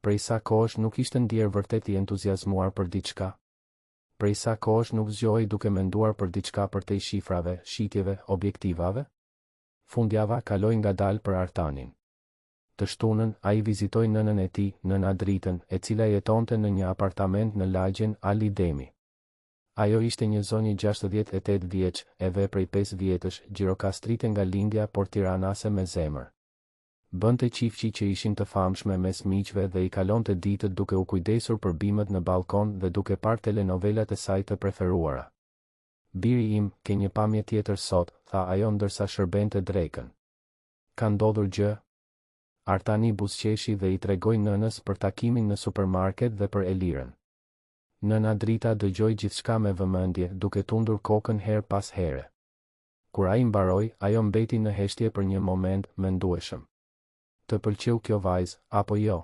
S1: Prej sa kohësh nuk ishte ndjerë vërtet I entuziazmuar për diçka. Prej sa kohësh nuk zgjohej duke menduar për diçka përtej shifrave, shitjeve, objektivave. Fundjava kaloi ngadalë për Artanin. Të shtunën, ai vizitoi nënën e tij, nëna Dritën, e cila jetonte në një apartament në lagjen Ali Demi. Ajo ishte një zonjë 68 vjeç, e veprej 5 vjetësh, gjirokastrite nga lindja, por tiranase me zemër. Bënte qifqi që ishin të famshme mes miqve dhe I kalonte ditët duke u kujdesur për bimët në balkon dhe duke parë telenovelat e saj të preferuara. Biri im, ke një pamje tjetër sot, tha ajo ndërsa shërbente drekën. Ka ndodhur gjë? Artani buzëqeshi dhe I tregoi nënës për takimin në supermarket dhe për Elirën. Nëna Drita dëgjoi gjithçka me vëmendje, duke tundur kokën her pas here. Kur ai mbaroi, ajo mbeti në heshtje për një moment, mendueshëm. Të pëlqeu kjo vajzë, apo jo?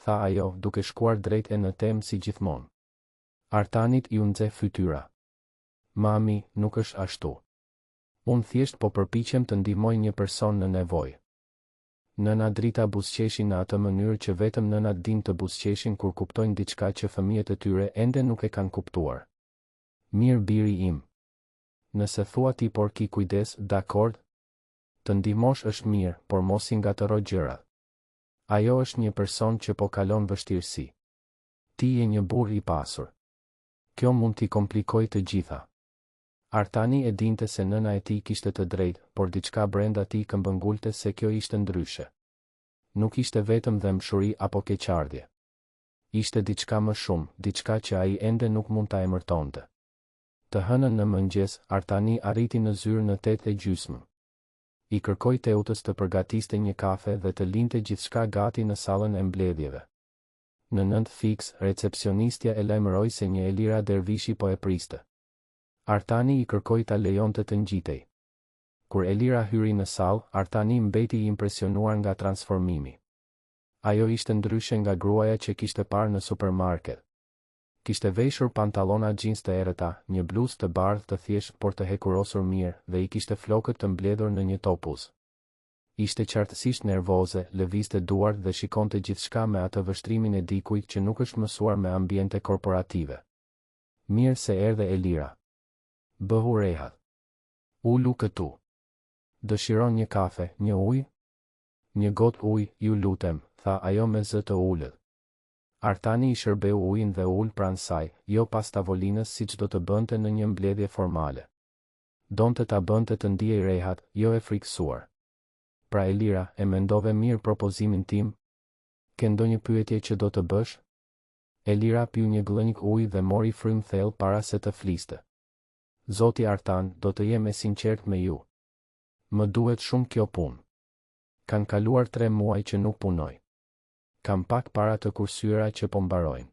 S1: Tha ajo, duke shkuar drejt e në temë si gjithmonë. Artanit I nxe fytyra. Mami, nuk është ashtu. Unë thjesht po përpiqem të ndihmoj një person në nevojë. Nëna Drita buzëqeshi në atë mënyrë që vetëm nënat din të buzëqeshin kur kuptojnë diçka që fëmijët e tyre ende nuk e kanë kuptuar. Mirë biri im. Nëse thua ti por ki kujdes, dakord? Të ndihmosh është mirë, por mos I ngatëro gjërat. Ajo është një person që po kalon vështirësi. Ti je një burr I pasur. Kjo mund t'i komplikoj të gjitha. Artani e dinte se nëna e tij kishte të drejtë, por diçka brenda tij këmbëngulte se kjo ishte ndryshe. Nuk ishte vetëm dëmshuri apo keqardhje. Ishte diçka më shumë, diçka që ai ende nuk mund ta emërtonte. Të hënën në mëngjes, Artani arriti në zyrë në 8:30. I kërkoi Teutës të përgatiste një kafe dhe të linte gjithçka gati në sallën e mbledhjeve. Në 9 fiks, recepcionistja e lajmëroi se një Elira Dervishi po e priste. Artani I kërkoi ta lejonte të ngjitej. Kur Elira hyri në sallë, Artani mbeti I impresionuar nga transformimi. Ajo ishte ndryshe nga gruaja që kishte parë në supermarket. Kishte veshur pantallona jeans të errëta, një bluzë të bardhë të thjeshtë por të hekurosur mirë dhe I kishte flokët të mbledhur në një topuz. Ishte qartësisht nervoze, lëvizte duart dhe shikonte gjithçka me atë vështrimin e dikujt që nuk është mësuar me ambiente korporative. Mirë se erdhe Elira. Bëhu rehat. Ulu këtu. Dëshiron një kafe, një ujë? Një gotë ujë, ju lutem, tha ajo me zë të ulët. Artani I shërbeu ujin dhe ul pranë saj, jo pas tavolinës siç do të bënte në një mbledhje formale. Donte ta bënte të ndihej rehat, jo e frikësuar. Pra Elira, e mendove mirë propozimin tim? Ke ndonjë pyetje që do të bësh? Elira piu një glënjë ujë dhe mori frym thellë para se të fliste. Zoti Artan, do të jem e sinqert me ju. Më duhet shumë kjo punë. Kan kaluar 3 muaj që nuk punoj. Kam pak para të kursyera që po mbarojnë.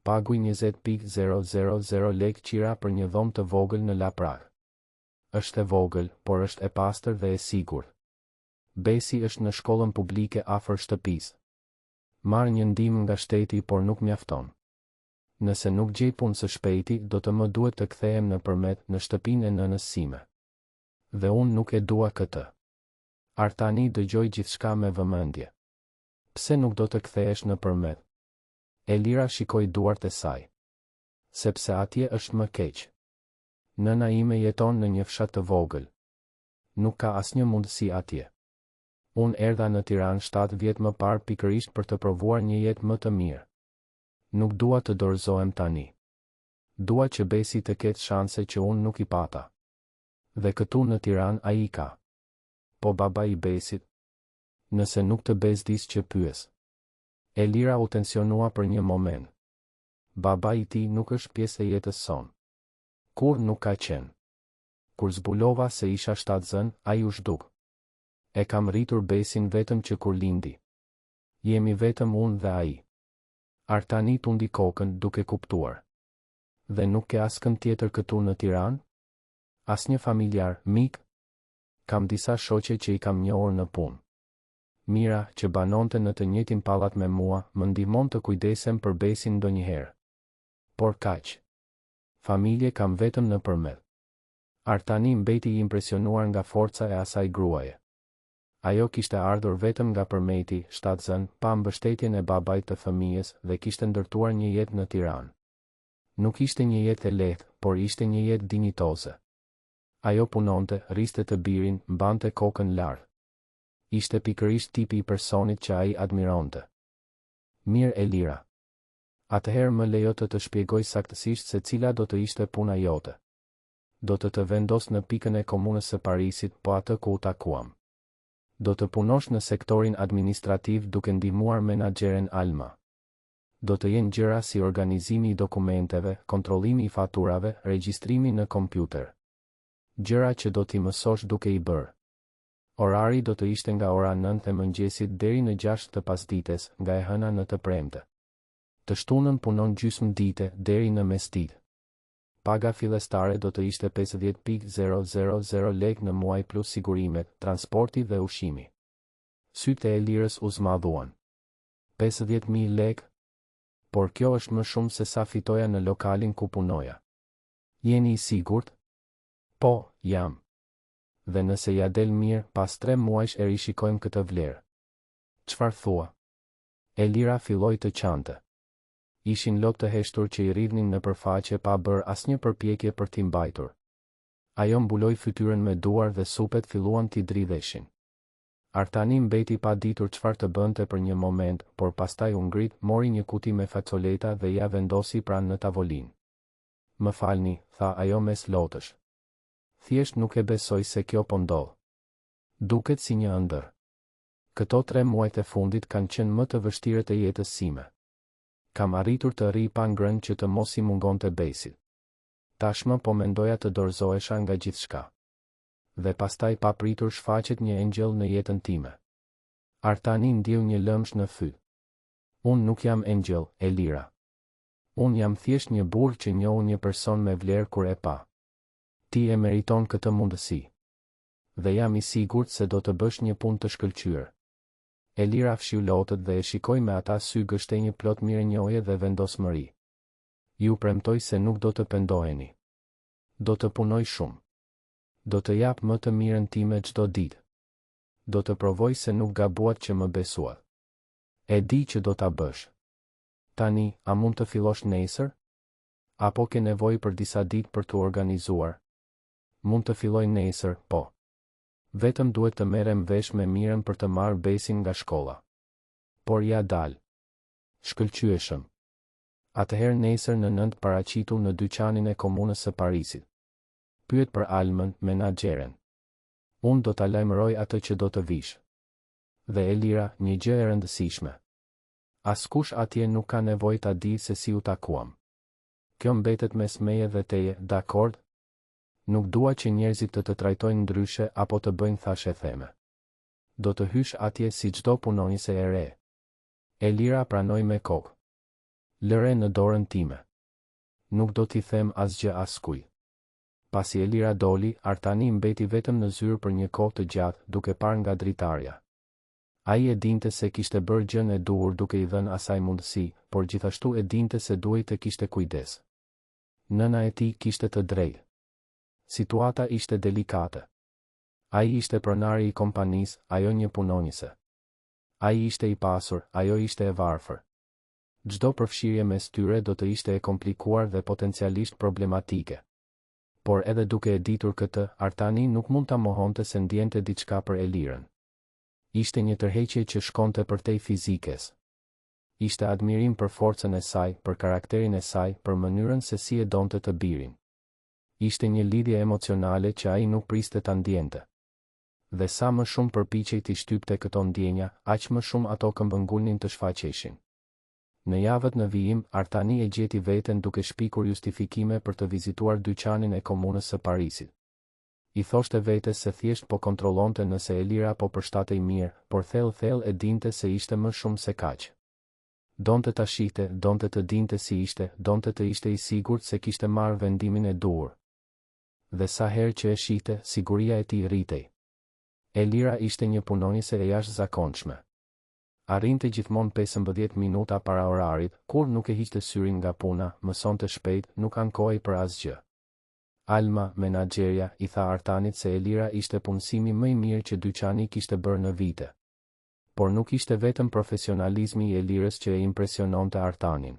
S1: Paguj 20.000 lek qira për një dhomë të vogël në Laprak. Është e vogël, por është e pastër dhe e sigurt. Besi është në shkollën publike afër shtëpisë. Marr një ndihmë nga shteti por nuk mjafton. Nëse nuk gjej punë së shpejti, do të më duhet të kthehem nëpërmet në shtëpinë e nënës sime. Dhe unë nuk e dua këtë. Artani dëgjoi gjithçka me vëmendje. Pse nuk do të kthehesh nëpërmet? Elira shikoi duart e saj. Sepse atje është më keq. Nëna ime jeton në një fshat të vogël. Nuk ka asnjë mundësi atje. Unë erdha në Tiranë 7 vjet më parë pikërisht për të provuar një jetë më të mirë. Nuk dua të dorëzohem tani. Dua që Besi të ketë shanse që unë nuk I pata. Dhe këtu në Tiranë ai I ka. Po baba I Besit? Nëse nuk të bezdis që pyes. Elira u tensionua për një moment. Baba I ti nuk është pjesë e jetës son. Kur nuk ka qenë. Kur zbulova se isha 7 zën, ai u zhduk. E kam rritur Besin vetëm që kur lindi. Jemi vetëm unë dhe ai. Artani tundi kokën duke kuptuar. Dhe nuk ke askën tjetër këtu në Tiranë? Asnjë familjar, mik? kam disa shoqe që i kam njohur në punë. Mira, që banonte në të njëjtin pallat me mua, më ndihmon të kujdesem për Besin ndonjëherë. Por kaq. Familje kam vetëm në përmet. Artani mbeti i impresionuar nga forca e asaj gruaje. Ajo kishte ardhur vetëm nga përmeti, shtatzën, pa mbështetjen e babait të fëmijës dhe kishte ndërtuar një jetë në Tiranë. Nuk ishte një jetë e lehtë, por ishte një jetë dinjitoze. Ajo punonte, rriste të birin, mbante kokën lart. Ishte pikërisht tipi i personit që ai admironte. Mirë Elira. Atëherë më lejo të shpjegoj saktësisht se cila do të ishte puna jote. Do të vendos në pikën e komunës së Parisit, po atë ku u takuam. Do të punosh në sektorin administrativ duke ndihmuar menaxheren Alma. Do të jenë gjëra si organizimi i dokumenteve, kontrollimi i faturave, regjistrimi në kompjuter. Gjëra që do t'i mësosh duke i bërë. Orari do të ishte nga ora 9 e mëngjesit deri në 6 të pasdites, nga e hëna në të premte. Të shtunën punon gjysmë dite deri në mesditë. Paga fillestare do të ishte 50.000 lekë në muaj plus sigurimet, transporti dhe ushqimi. Sytë e Elirës u zmadhuan. 50.000 lekë? Por kjo është më shumë se sa fitoja në lokalin ku punoja. Jeni i sigurt? Po, jam. Dhe nëse ja del mirë, pas 3 muajsh e rishikojmë këtë vlerë. Çfarë thua? Elira filloi të qante. Ishin lopë të heshtur që i rridhnin në përfaqe pa bërë asnjë përpjekje për t'i mbajtur. Ajo mbuloi fytyrën me duar dhe supet filluan t'i dridheshin. Artani mbeti pa ditur çfarë të bënte për një moment, por pastaj u ngrit, mori një kuti me facoleta dhe ja vendosi pranë në tavolinë. Më falni, tha ajo mes lotësh. Thjesht nuk e besoj se kjo po ndodh. Duket si një ëndër. Këto 3 muajt e fundit kanë qenë më të vështirët e jetës sime. Kam arritur të rri pa ngrënë që të mos i mungonte Besit. Tashmë po mendoja të dorëzohesha nga gjithçka. Dhe pastaj pa pritur shfaqet një engjëll në jetën time. Artani ndjeu një lëmsh në fyt. Unë nuk jam engjëll, Elira. Unë jam thjesht një burr që njohu një person me vlerë kur e pa. Ti e meriton këtë mundësi. Dhe jam i sigurt se do të bësh një punë të shkëlqyer. Elira fshiu lotët dhe e shikoi me ata sy gështenjë plot mirënjohje dhe vendosmëri. Ju premtoj se nuk do të pendoheni. Do të punoj shumë. Do të jap më të mirën time çdo ditë. Do të provoj se nuk gabuat që më besuat. E di që do ta bësh. Tani, a mund të fillosh nesër? Apo ke nevojë për disa ditë për të organizuar? Mund të filloj nesër, po. Vetëm duhet të merrem vesh me mirën për të marrë Besin nga shkolla. Por ja dal. Shkëlqyeshëm. Atëherë nesër në 9 paraqitu në dyqanin e komunës së Parisit. Pyet për Almën, menaxheren. Unë do ta lajmëroj atë që do të vish. Dhe Elira, një gjë e rëndësishme. Askush atje nuk ka nevojë ta di se si u takuam. Kjo mbetet mes meje dhe teje, dakord? Nuk dua që njerëzit të trajtojnë ndryshe apo të bëjnë thashe theme. Do të hysh atje si çdo punonjëse e re. Elira pranoi me kokë. Lëre në dorën time. Nuk do t'i them asgjë askujt. Pasi Elira doli, Artani mbeti vetëm në zyrë për një kohë të gjatë, duke parë nga dritarja. Ai e dinte se kishte bërë gjën e duhur duke i dhënë asaj mundësi, por gjithashtu e dinte se duhej të kishte kujdes. Nëna e tij kishte të drejtë. Situata ishte delikate. Ai ishte pronari i kompanisë, ajo një punonjëse. Ai ishte i pasur, ajo ishte e varfër. Çdo përfshirje mes tyre do të ishte e komplikuar dhe potencialisht problematike. Por edhe duke e ditur këtë, Artani nuk mund ta mohonte se ndjente diçka për Elirën. Ishte një tërheqje që shkonte përtej fizikes. Ishte admirim për forcën e saj, për karakterin e saj, për mënyrën se si e donte të birin. Ishte një lidhje emocionale që ai nuk priste ta ndjente. Dhe sa më shumë përpiqej t'i shtypte këto ndjenja, aq më shumë ato këmbëngulnin të shfaqeshin. Në javët në vijim, Artani e gjeti veten duke shpikur justifikime për të vizituar dyqanin e komunës së Parisit. I thoshte vetes se thjesht po kontrollonte nëse Elira po përshtatej mirë, por thellë e dinte se ishte më shumë se kaq. Donte ta shihte, donte të dinte si ishte, donte të ishte i sigurt se kishte marrë vendimin e duhur. Dhe sa herë që e shihte, siguria e tij rritej. Elira ishte një punonjëse e jashtëzakonshme. Arrinte gjithmonë 15 minuta para orarit, kur nuk e hiqte syrin nga puna, mësonte shpejt, nuk ankohej për asgjë. Alma, menaxherja, i tha Artanit se Elira ishte punësimi më i mirë që dyqani kishte bërë në vite. Por nuk ishte vetëm profesionalizmi i Elirës që e impresiononte Artanin.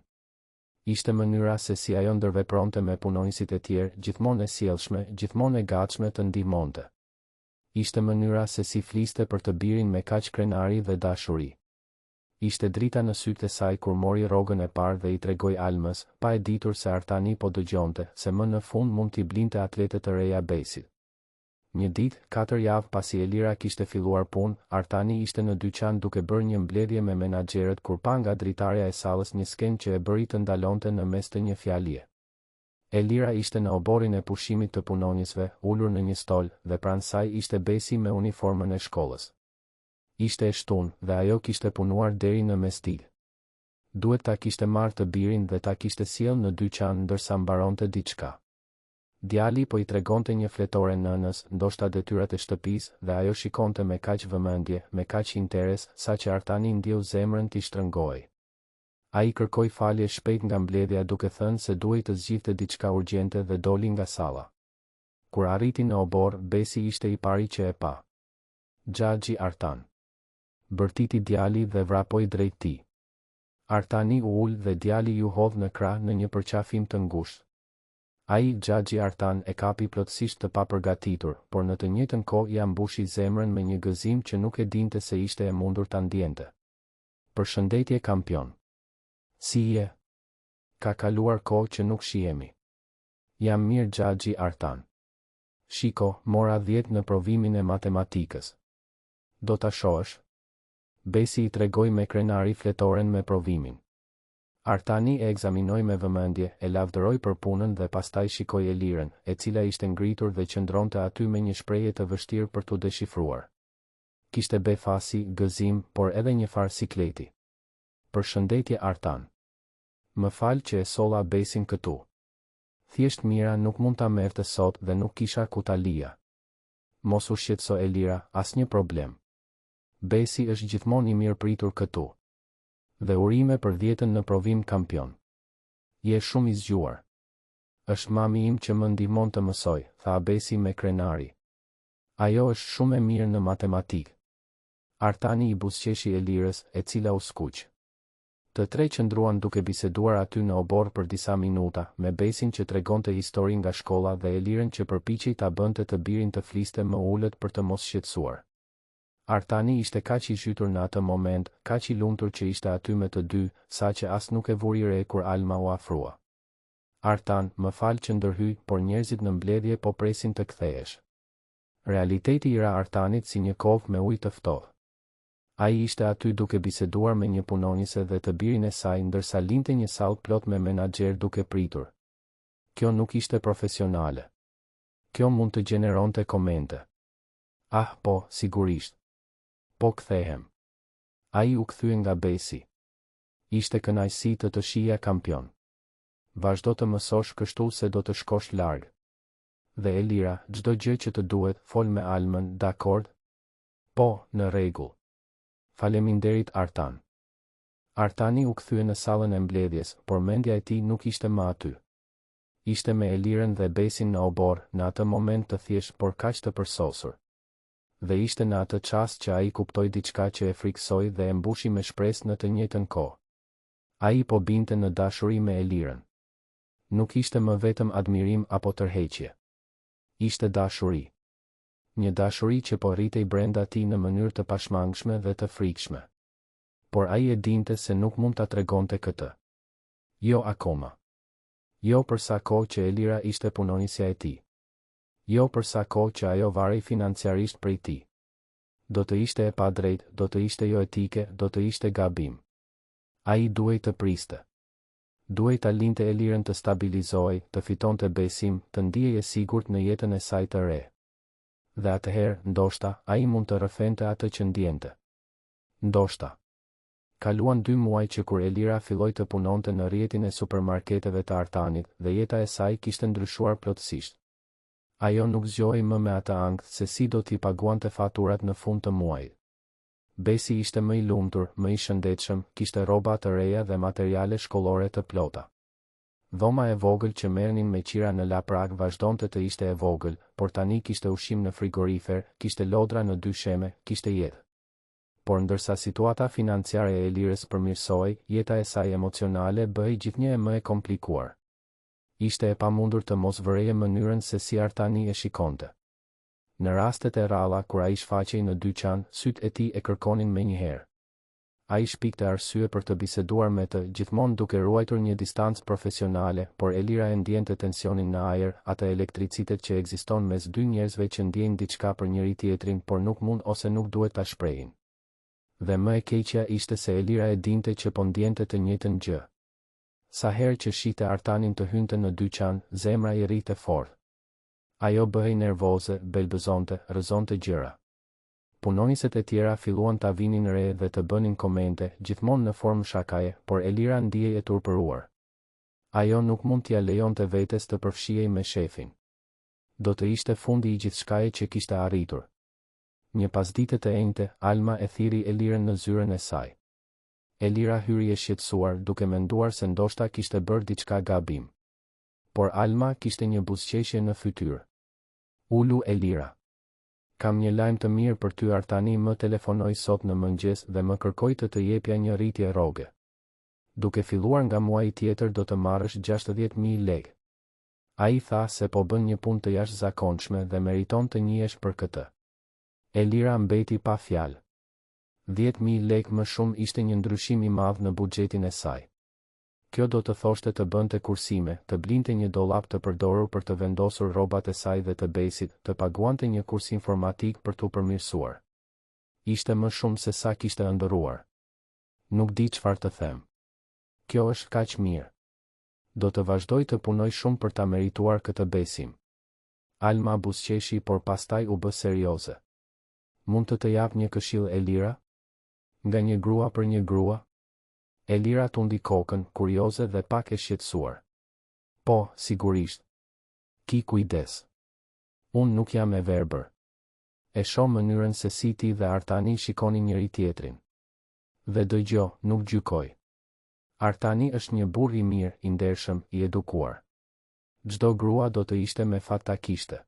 S1: Ishte mënyra se si ajo ndërvepronte me punonjësit e tjerë, gjithmonë e sjellshme, gjithmonë e gatshme të ndihmonte. Ishte mënyra se si fliste për të birin me kaq krenari dhe dashuri. Ishte drita në sytë e saj kur mori rrogën e parë dhe i tregoi Almës, pa e ditur se Artani po dëgjonte, se më në fund mund t'i blinte atletet të reja Besit. Një ditë, 4 javë pasi Elira kishte filluar punë, Artani ishte në dyqan duke bërë një mbledhje me menaxherët kur pa nga dritarja e sallës një skenë që e bëri të ndalonte në mes të një fjalie. Elira ishte në oborin e pushimit të punonjësve, ulur në një stol, dhe pranë saj ishte Besi me uniformën e shkollës. Ishte e shtunë, dhe ajo kishte punuar deri në mesdil. Duhet ta kishte marrë të birin dhe ta kishte sjellë në dyqan ndërsa mbaronte diçka. Djali po i tregonte një fletore nënës, ndoshta detyrat e shtëpisë, dhe ajo shikonte me kaq vëmendje, me kaq interes, saqë Artani ndjeu zemrën t'i shtrëngohej. Ai kërkoi falje shpejt nga mbledhja duke thënë se duhej të zgjidhte diçka urgjente dhe doli nga salla. Kur arriti në obor, Besi ishte i pari që e pa. Xhaxhi Artan. Bërtiti djali dhe vrapoi drejt tij. Artani u ul dhe djali ju hodh në krah në një përqafim të ngushtë. Ai, Xhaxhi Artan, e kapi plotësisht të papërgatitur, por në të njëjtën kohë ia mbushi zemrën me një gëzim që nuk e dinte se ishte e mundur ta ndjente. Përshëndetje kampion. Si je? Ka kaluar kohë që nuk shihemi. Jam mirë Xhaxhi Artan. Shiko, mora 10 në provimin e matematikës. Do ta shohësh? Besi i tregoi me krenari fletoren me provimin. Artani e ekzaminoi me vëmendje, e lavdëroi për punën dhe pastaj shikoi Elirën, e cila ishte ngritur dhe qëndronte aty me një shprehje të vështirë për t'u deshifruar. Kishte befasi, gëzim, por edhe një farë sikleti. Përshëndetje Artan. Më fal që e solla Besin këtu. Thjesht Mira nuk mund ta merrte sot dhe nuk kisha ku ta lija. Mos u shqetëso Elira, asnjë problem. Besi është gjithmonë i mirë pritur këtu. Dhe urime për 10 në provim kampion. Je shumë i zgjuar. Është mami im që më ndihmon të mësoj, tha Besi me krenari. Ajo është shumë e mirë në matematikë. Artani i buzëqeshi Elirës, e cila u skuq. Të tre qëndruan duke biseduar aty në obor për disa minuta, me Besin që tregonte histori nga shkolla dhe Elirën që përpiqej ta bënte të birin të fliste më ulët për të mos shqetësuar. Artani ishte kaq i zhytur në atë moment, kaq i lumtur që ishte aty me të dy, saqë as nuk e vuri re kur Alma u afrua. Artan, më fal që ndërhyj, por njerëzit në mbledhje po presin të kthehesh. Realiteti i ra Artanit si një kovë me ujë të ftohtë. Ai ishte aty duke biseduar me një punonjëse dhe të birin e saj ndërsa linte një sallë plot me menaxher duke pritur. Kjo nuk ishte profesionale. Kjo mund të gjeneronte komente. Ah, po, sigurisht. Po kthehem. Ai u kthye nga Besi. Ishte kënaqësi të shihja kampion. Vazhdo të mësosh kështu se do të shkosh larg. Dhe Elira, çdo gjë që të duhet, fol me Almën, dakord? Po, në rregull. Faleminderit Artan. Artani u kthye në sallën e mbledhjes, por mendja e tij nuk ishte më aty. Ishte me Elirën dhe Besin në obor, në atë moment të thjesht por kaq të përsosur. Dhe ishte në atë çast që ai kuptoi diçka që e friksoi dhe e mbushi me shpresë në të njëjtën kohë. Ai po binte në dashuri me Elirën. Nuk ishte më vetëm admirim apo tërheqje. Ishte dashuri. Një dashuri që po rritej brenda tij në mënyrë të pashmangshme dhe të frikshme. Por ai e dinte se nuk mund ta tregonte këtë. Jo akoma. Jo për sa kohë që Elira ishte punonjësja e tij. Jo për sa kohë që ajo varej financiarisht prej tij. Do të ishte e padrejtë, do të ishte jo etike, do të ishte gabim. Ai duhej të priste. Duhej ta linte Elirën të stabilizohej, të fitonte besim, të ndihej e sigurt në jetën e saj të re. Dhe atëherë, ndoshta, ai mund të rrëfente atë që ndjente. Ndoshta. Kaluan 2 muaj që kur Elira filloi të punonte në rrjetin e supermarketeve të Artanit dhe jeta e saj kishte ndryshuar plotësisht. Ajo nuk zgjoi më me atë ankth se si do t'i paguante faturat në fund të muajit. Besi ishte më i lumtur, më i shëndetshëm, kishte rroba të reja dhe materiale shkollore të plota. Dhoma e vogël që merrnin me qira në laprak vazhdonte të ishte e vogël, por tani kishte ushqim në frigorifer, kishte lodra në dysheme, kishte jetë. Por ndërsa situata financiare e Elirës përmirësoi, jeta e saj emocionale bëhej gjithnjë më e komplikuar. Ishte e pamundur të mos vëreje mënyrën se si Artani e shikonte. Në rastet e ralla kur ai shfaqej në dyqan, sytë e tij e kërkonin menjëherë. Ai shpikte arsye për të biseduar me të, gjithmonë duke ruajtur një distancë profesionale, por Elira e ndjente tensionin në ajër, atë elektricitet që ekziston mes dy njerëzve që ndjejnë diçka për njëri tjetrin, por nuk mund ose nuk duhet ta shprehin. Dhe më e keqja ishte se Elira e dinte që po ndjente të njëjtën gjë. Sa herë që shihte Artanin të hynte në dyqan, zemra i rrite fort. Ajo bëhej nervoze, belbëzonte, rrëzonte gjëra. Punonjësit e tjera filluan ta vinin re dhe të bënin komente, gjithmonë në formë shakaje, por Elira ndihej e turpëruar. Ajo nuk mund t'ia lejonte vetes të përfshihej me shefin. Do të ishte fundi i gjithçkaje që kishte arritur. Një pasdite të enjte, Alma e thiri Elirën në zyrën e saj. Elira hyri e shqetësuar, duke menduar se ndoshta kishte bërë diçka gabim. Por Alma kishte një buzëqeshje në fytyrë. Ulu Elira. Kam një lajm të mirë për ty. Artani më telefonoi sot në mëngjes dhe më kërkoi të jepja një rritje rroge. Duke filluar nga muaji tjetër do të marrësh 60.000 lekë. Ai tha se po bën një punë të jashtëzakonshme dhe meriton të njihesh për këtë. Elira mbeti pa fjalë. 10.000 lekë më shumë ishte një ndryshim i madh në buxhetin e saj. Kjo do të thoshte të bënte kursime, të blinte një dollap të përdorur për të vendosur rrobat e saj dhe të besit, të paguante një kurs informatik për t'u përmirësuar. Ishte më shumë se sa kishte ëndërruar. Nuk di çfarë të them. Kjo është kaq mirë. Do të vazhdoj të punoj shumë për ta merituar këtë besim. Alma buzëqeshi, por pastaj u bë serioze. Mund të jap një këshill, Elira? Nga një grua për një grua? Elira tundi kokën, kurioze dhe pak e shqetësuar. Po, sigurisht. Ki kujdes. Unë nuk jam e verbër. E shoh mënyrën se si ti dhe Artani shikoni njëri tjetrin. Dhe dëgjoj, nuk gjykoj. Artani është një burr i mirë, i ndershëm, i edukuar. Çdo grua do të ishte me fat ta kishte.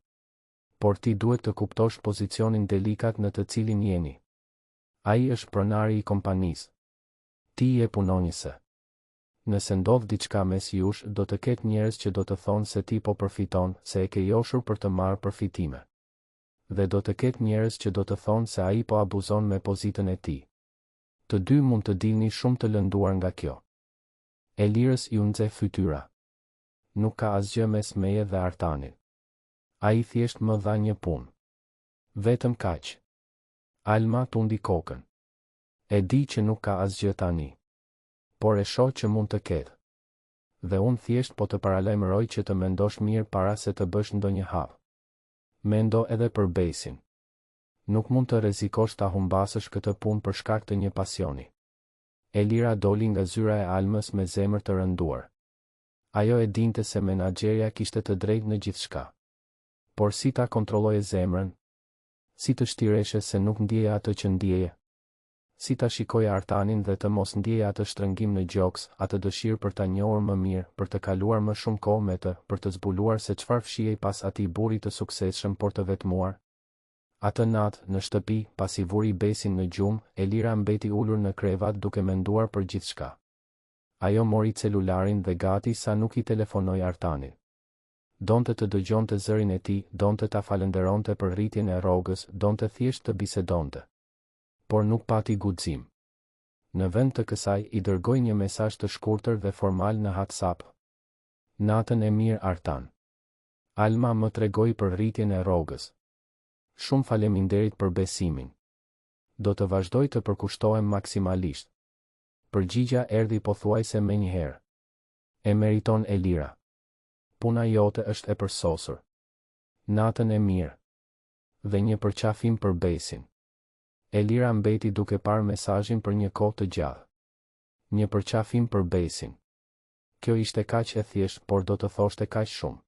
S1: Por ti duhet të kuptosh pozicionin delikat në të cilin jeni. Ai është pronari i kompanisë. Ti je punonjëse. Nëse ndodh diçka mes jush, do të ketë njerëz që do të thonë se ti po përfiton, se e ke joshur për të marrë përfitime. Dhe do të ketë njerëz që do të thonë se ai po abuzon me pozitën e tij. Të dy mund të dilni shumë të lënduar nga kjo. Elirës i u nxe fytyra. Nuk ka asgjë mes meje dhe Artanit. Ai thjesht më dha një punë. Vetëm kaq. Alma tundi kokën. E di që nuk ka asgjë tani. Por e shoh që mund të ketë. Dhe unë thjesht po të paralajmëroj që të mendosh mirë para se të bësh ndonjë hap. Mendo edhe për besin. Nuk mund të rrezikosh ta humbasësh këtë punë për shkak të një pasioni. Elira doli nga zyra e Almës me zemër të rënduar. Ajo e dinte se menaxherja kishte të drejtë në gjithçka. Por si ta kontrolloje zemrën? Si të shtireshe se nuk ndjeje atë që ndjeje? Si ta shikoje Artanin dhe të mos ndjeje atë shtrëngim në gjoks, atë dëshirë për ta njohur më mirë, për të kaluar më shumë kohë me të, për të zbuluar se çfarë fshihej pas atij burri të suksesshëm por të vetmuar? Atë natë, në shtëpi, pasi vuri besin në gjumë, Elira mbeti ulur në krevat duke menduar për gjithçka. Ajo mori celularin dhe gati sa nuk i telefonoi Artanit. Donte të dëgjonte zërin e tij, donte ta falenderonte për rritjen e rrogës, donte thjesht të bisedonte. Por nuk pati guxim. Në vend të kësaj, i dërgoi një mesazh të shkurtër dhe formal në WhatsApp. Natën e mirë, Artan. Alma më tregoi për rritjen e rrogës. Shumë faleminderit për besimin. Do të vazhdoj të përkushtohem maksimalisht. Përgjigja erdhi pothuajse menjëherë. E meriton, Elira. Puna jote është e përsosur. Natën e mirë. Dhe një përqafim për besin. Elira mbeti duke parë mesazhin për një kohë të gjatë. Një përqafim për besin. Kjo ishte kaq e thjeshtë, por do të thoshte kaq shumë.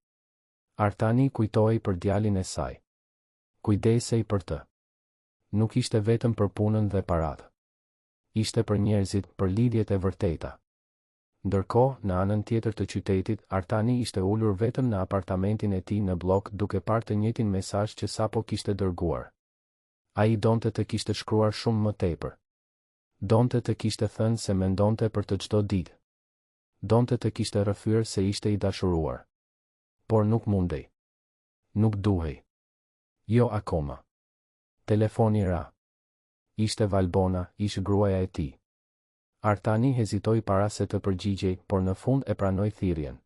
S1: Artani kujtoi për djalin e saj. Kujdesej për të. Nuk ishte vetëm për punën dhe paratë. Ishte për njerëzit, për lidhjet e vërteta. Ndërkohë, në anën tjetër të qytetit, Artani ishte ulur vetëm në apartamentin e tij në blok duke parë të njëjtin mesazh që sapo kishte dërguar. Ai donte të kishte shkruar shumë më tepër. Donte të kishte thënë se mendonte për të çdo ditë. Donte të kishte rrëfyer se ishte i dashuruar. Por nuk mundej. Nuk duhej. Jo akoma. Telefoni ra. Ishte Valbona, ishte gruaja e tij. Artani hezitoi para se të përgjigjej, por në fund e pranoi thirrjen.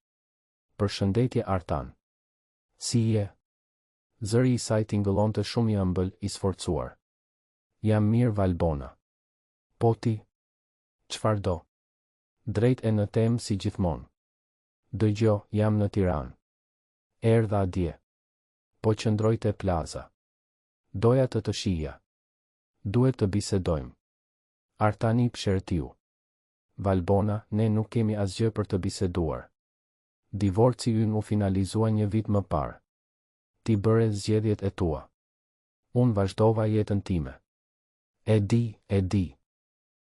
S1: Përshëndetje Artan. Si je? Zëri i saj tingëllonte shumë i ëmbël, i sforcuar. Jam mirë Valbona. Po ti? Çfarë do? Drejt e në temë si gjithmonë. Dëgjo, jam në Tiranë. Erdha dje. Po qëndroj te plaza. Doja të shija. Duhet të bisedojmë. Artani pshërtiu. Valbona, ne nuk kemi asgjë për të biseduar. Divorci ynë u finalizua një vit më parë. Ti bëre zgjedhjet e tua. Unë vazhdova jetën time. E di.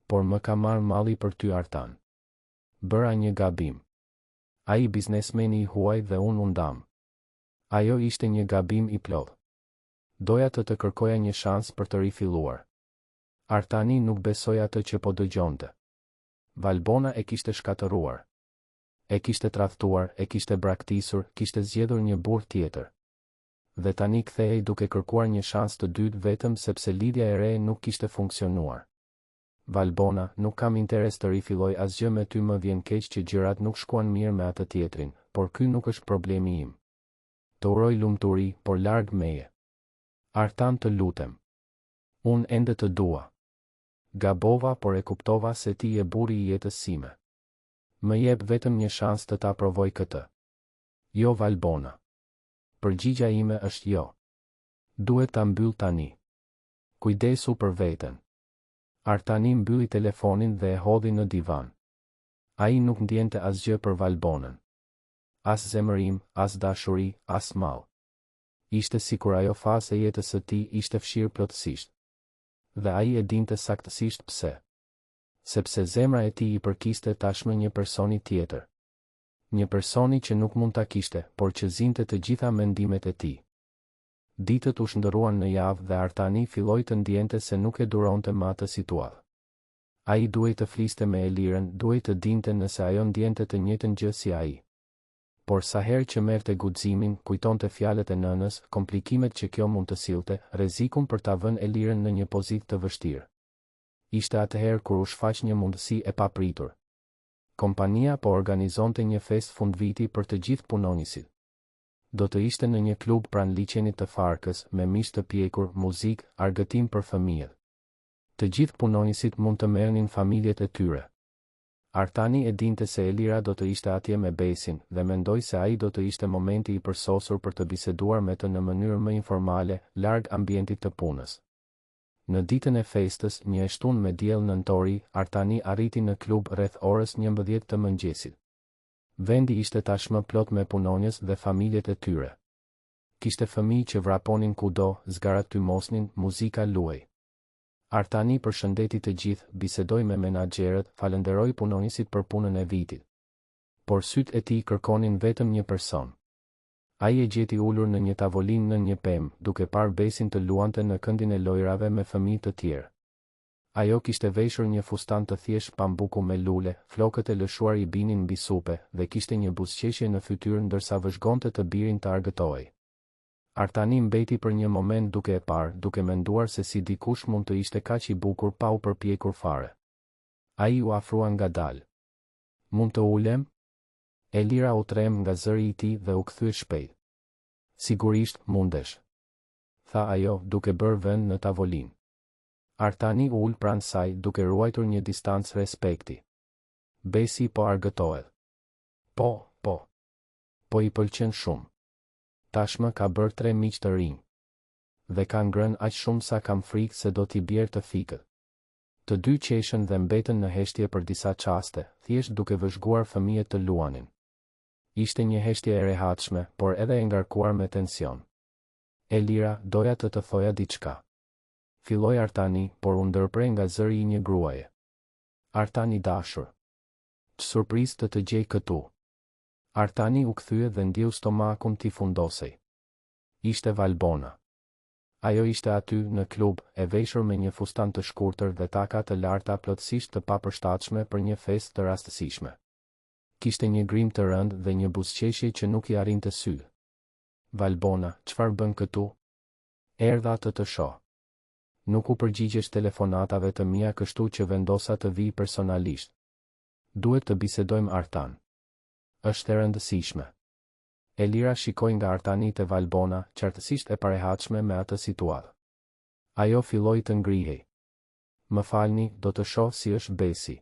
S1: Por më ka marrë malli për ty Artan. Bëra një gabim. Ai biznesmeni i huaj dhe unë undam. Ajo ishte një gabim i plodh. Doja të kërkoja një shans për të rifilluar. Artani nuk besoi atë që po dëgjonte. Valbona e kishte shkatëruar. E kishte tradhtuar, e kishte braktisur, kishte zgjedhur një burr tjetër. Dhe tani kthehej duke kërkuar një shans të dytë vetëm sepse lidhja e re nuk kishte funksionuar. Valbona, nuk kam interes të rifilloj asgjë me ty, më vjen keq që gjërat nuk shkuan mirë me atë tjetrin, por ky nuk është problemi im. Të uroj lumturi, por larg meje. Artan, të lutem. Unë ende të dua. Gabova, por e kuptova se ti je burri i jetës sime. Më jep vetëm një shans të ta provoj këtë. Jo Valbona. Përgjigja ime është jo. Duhet ta mbyll tani. Kujdesu për veten. Artani mbylli telefonin dhe e hodhi në divan. Ai nuk ndjente asgjë për Valbonën. As zemërim, as dashuri, as mall. Ishte sikur ajo fazë e jetës së tij ishte fshirë plotësisht. Dhe ai e dinte saktësisht pse. Sepse zemra e tij i përkiste tashmë një personi tjetër. Një personi që nuk mund ta kishte, por që zinte të gjitha mendimet e tij. Ditët u shndërruan në javë dhe Artani filloi të ndjente se nuk e duronte më atë situatë. Ai duhej të fliste me Elirën, duhej të dinte nëse ajo ndjente të njëjtën gjë si ai. Por sa herë që merrte guximin, kujtonte fjalët e nënës, komplikimet që kjo mund të sillte, rrezikun për ta vënë Elirën në një pozitë të vështirë. Ishte atëherë kur u shfaq një mundësi e papritur. Kompania po organizonte një festë fundviti për të gjithë punonjësit. Do të ishte në një klub pranë liçenit të Farkës, me mish të pjekur, muzikë, argëtim për fëmijët. Të gjithë punonjësit mund të merrnin familjet e tyre. Artani e dinte se Elira do të ishte atje me Besin dhe mendoi se ai do të ishte momenti i përsosur për të biseduar me të në mënyrë më informale, larg ambientit të punës. Në ditën e festës, një eshtunë me diell nëntori, Artani arriti në klub rreth orës 11 të mëngjesit. Vendi ishte tashmë plot me punonjës dhe familjet e tyre. Kishte fëmijë që vraponin kudo, zgarat tymosnin, muzika luaj. Artani përshëndeti të gjithë, bisedoi me menaxherët, falenderoi punonjësit për punën e vitit. Por sytë e tij kërkonin vetëm një person. Ai e gjeti ulur në një tavolinë në një pemë, duke parë Besin të luante në këndin e lojrave me fëmijë të tjerë. Ajo kishte veshur një fustan të thjeshtë pambuku me lule, flokët e lëshuar i binin mbi supe dhe kishte një buzëqeshje në fytyrë ndërsa vëzhgonte të birin të argëtohej. Artani mbeti për një moment duke e parë, duke menduar se si dikush mund të ishte kaq i bukur pa u përpjekur fare. Ai u afrua ngadalë. Mund të ulem? Elira u trem nga zëri i tij dhe u kthye shpejt. Sigurisht, mundesh, tha ajo, duke bërë vend në tavolinë. Artani u ul pranë saj, duke ruajtur një distancë respekti. Besi po argëtohet. Po i pëlqen shumë. Tashmë ka bërë 3 miq të rinj. Dhe ka ngrënë aq shumë sa kam frikë se do t'i bjerë të fikët. Të dy qeshën dhe mbetën në heshtje për disa çaste, thjesht duke vëzhguar fëmijët të luanin. Ishte një heshtje e rehatshme, por edhe e ngarkuar me tension. Elira, doja të thoja diçka. Filloi Artani, por u ndërprej nga zëri I një gruaje. Artani dashur. Surprizë të gjej këtu. Artani u kthye dhe ndjeu stomakun t'i fundosej. Ishte Valbona. Ajo ishte aty në klub, e veshur me një fustan të shkurtër dhe taka të larta plotësisht të papërshtatshme për një festë të rastësishme. Kishte një grim të rëndë dhe një buzëqeshje që nuk I arrinte sy. Valbona, çfarë bën këtu? Erdha të shoh. Nuk u përgjigjesh telefonatave të mia, kështu që vendosa të vi personalisht. Duhet të bisedojmë Artan. Është e rëndësishme. Elira shikoi nga Artani te Valbona, qartësisht e parehatshme me atë situatë. Ajo filloi të ngrihej. Më falni, do të shoh si është Besi.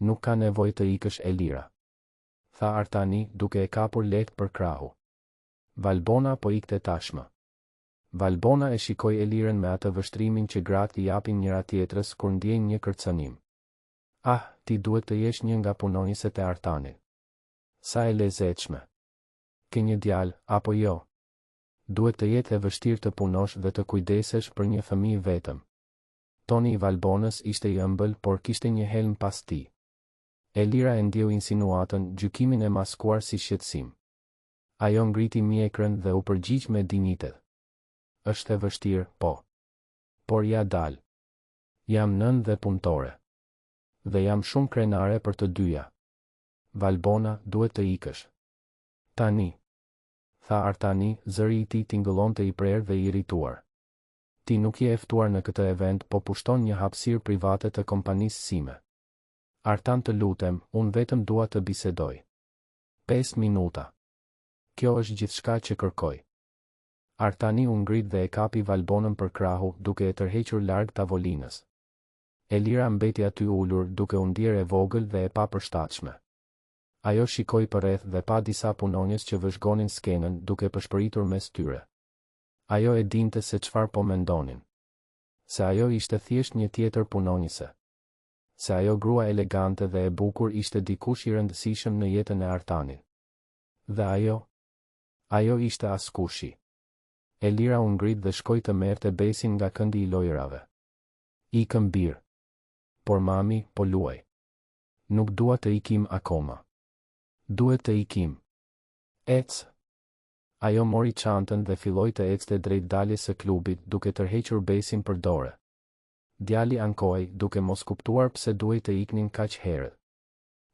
S1: Nuk ka nevojë të ikësh Elira, tha Artani duke e kapur lehtë për krahu. Valbona po ikte tashmë. Valbona e shikoi Elirën me atë vështrimin që gratë I japin njëra tjetrës kur ndjejnë një kërcënim. Ah, ti duhet të jesh një nga punonjësit e Artanit. Sa e lezetshme. Ke një djalë, apo jo? Duhet të jetë e vështirë të punosh dhe të kujdesesh për një fëmijë vetëm. Toni I Valbonës ishte I ëmbël, por kishte një helm pas tij. Elira e ndjeu insinuatën, gjykimin e maskuar si shqetësim. Ajo ngriti mjekrën dhe u përgjigj me dinjitet. Është e vështirë, po. Por ja dal. Jam nën dhe punëtore. Dhe jam shumë krenare për të dyja. Valbona, duhet të ikësh. Tani. Tha Artani, zëri I tij tingëllonte I prerë dhe I irrituar. Ti nuk je e ftuar në këtë event, po pushton një hapësirë private të kompanisë sime. Artan, të lutem, unë vetëm dua të bisedoj. 5 minuta. Kjo është gjithçka që kërkoj. Artani u ngrit dhe e kapi Valbonën për krahu, duke e tërhequr larg tavolinës. Elira mbeti aty ulur, duke u ndier e vogël dhe e papërshtatshme. Ajo shikoi përreth dhe pa disa punonjës që vëzhgonin skenën, duke përshpëritur mes tyre. Ajo e dinte se çfarë po mendonin. Se ajo ishte thjesht një tjetër punonjëse. Se ajo grua elegante dhe e bukur ishte dikush I rëndësishëm në jetën e Artanit. Dhe ajo ishte askushi. Elira u ngrit dhe shkoi të merrte Besin nga këndi I lojrave. Ikëm birë. Por mami, po luaj. Nuk dua të ikim akoma. Duhet të ikim. Ec. Ajo mori çantën dhe filloi të ecte drejt daljes së klubit, duke tërhequr Besin për dorë. Djali ankohej, duke mos kuptuar pse duhej të iknin kaq herët.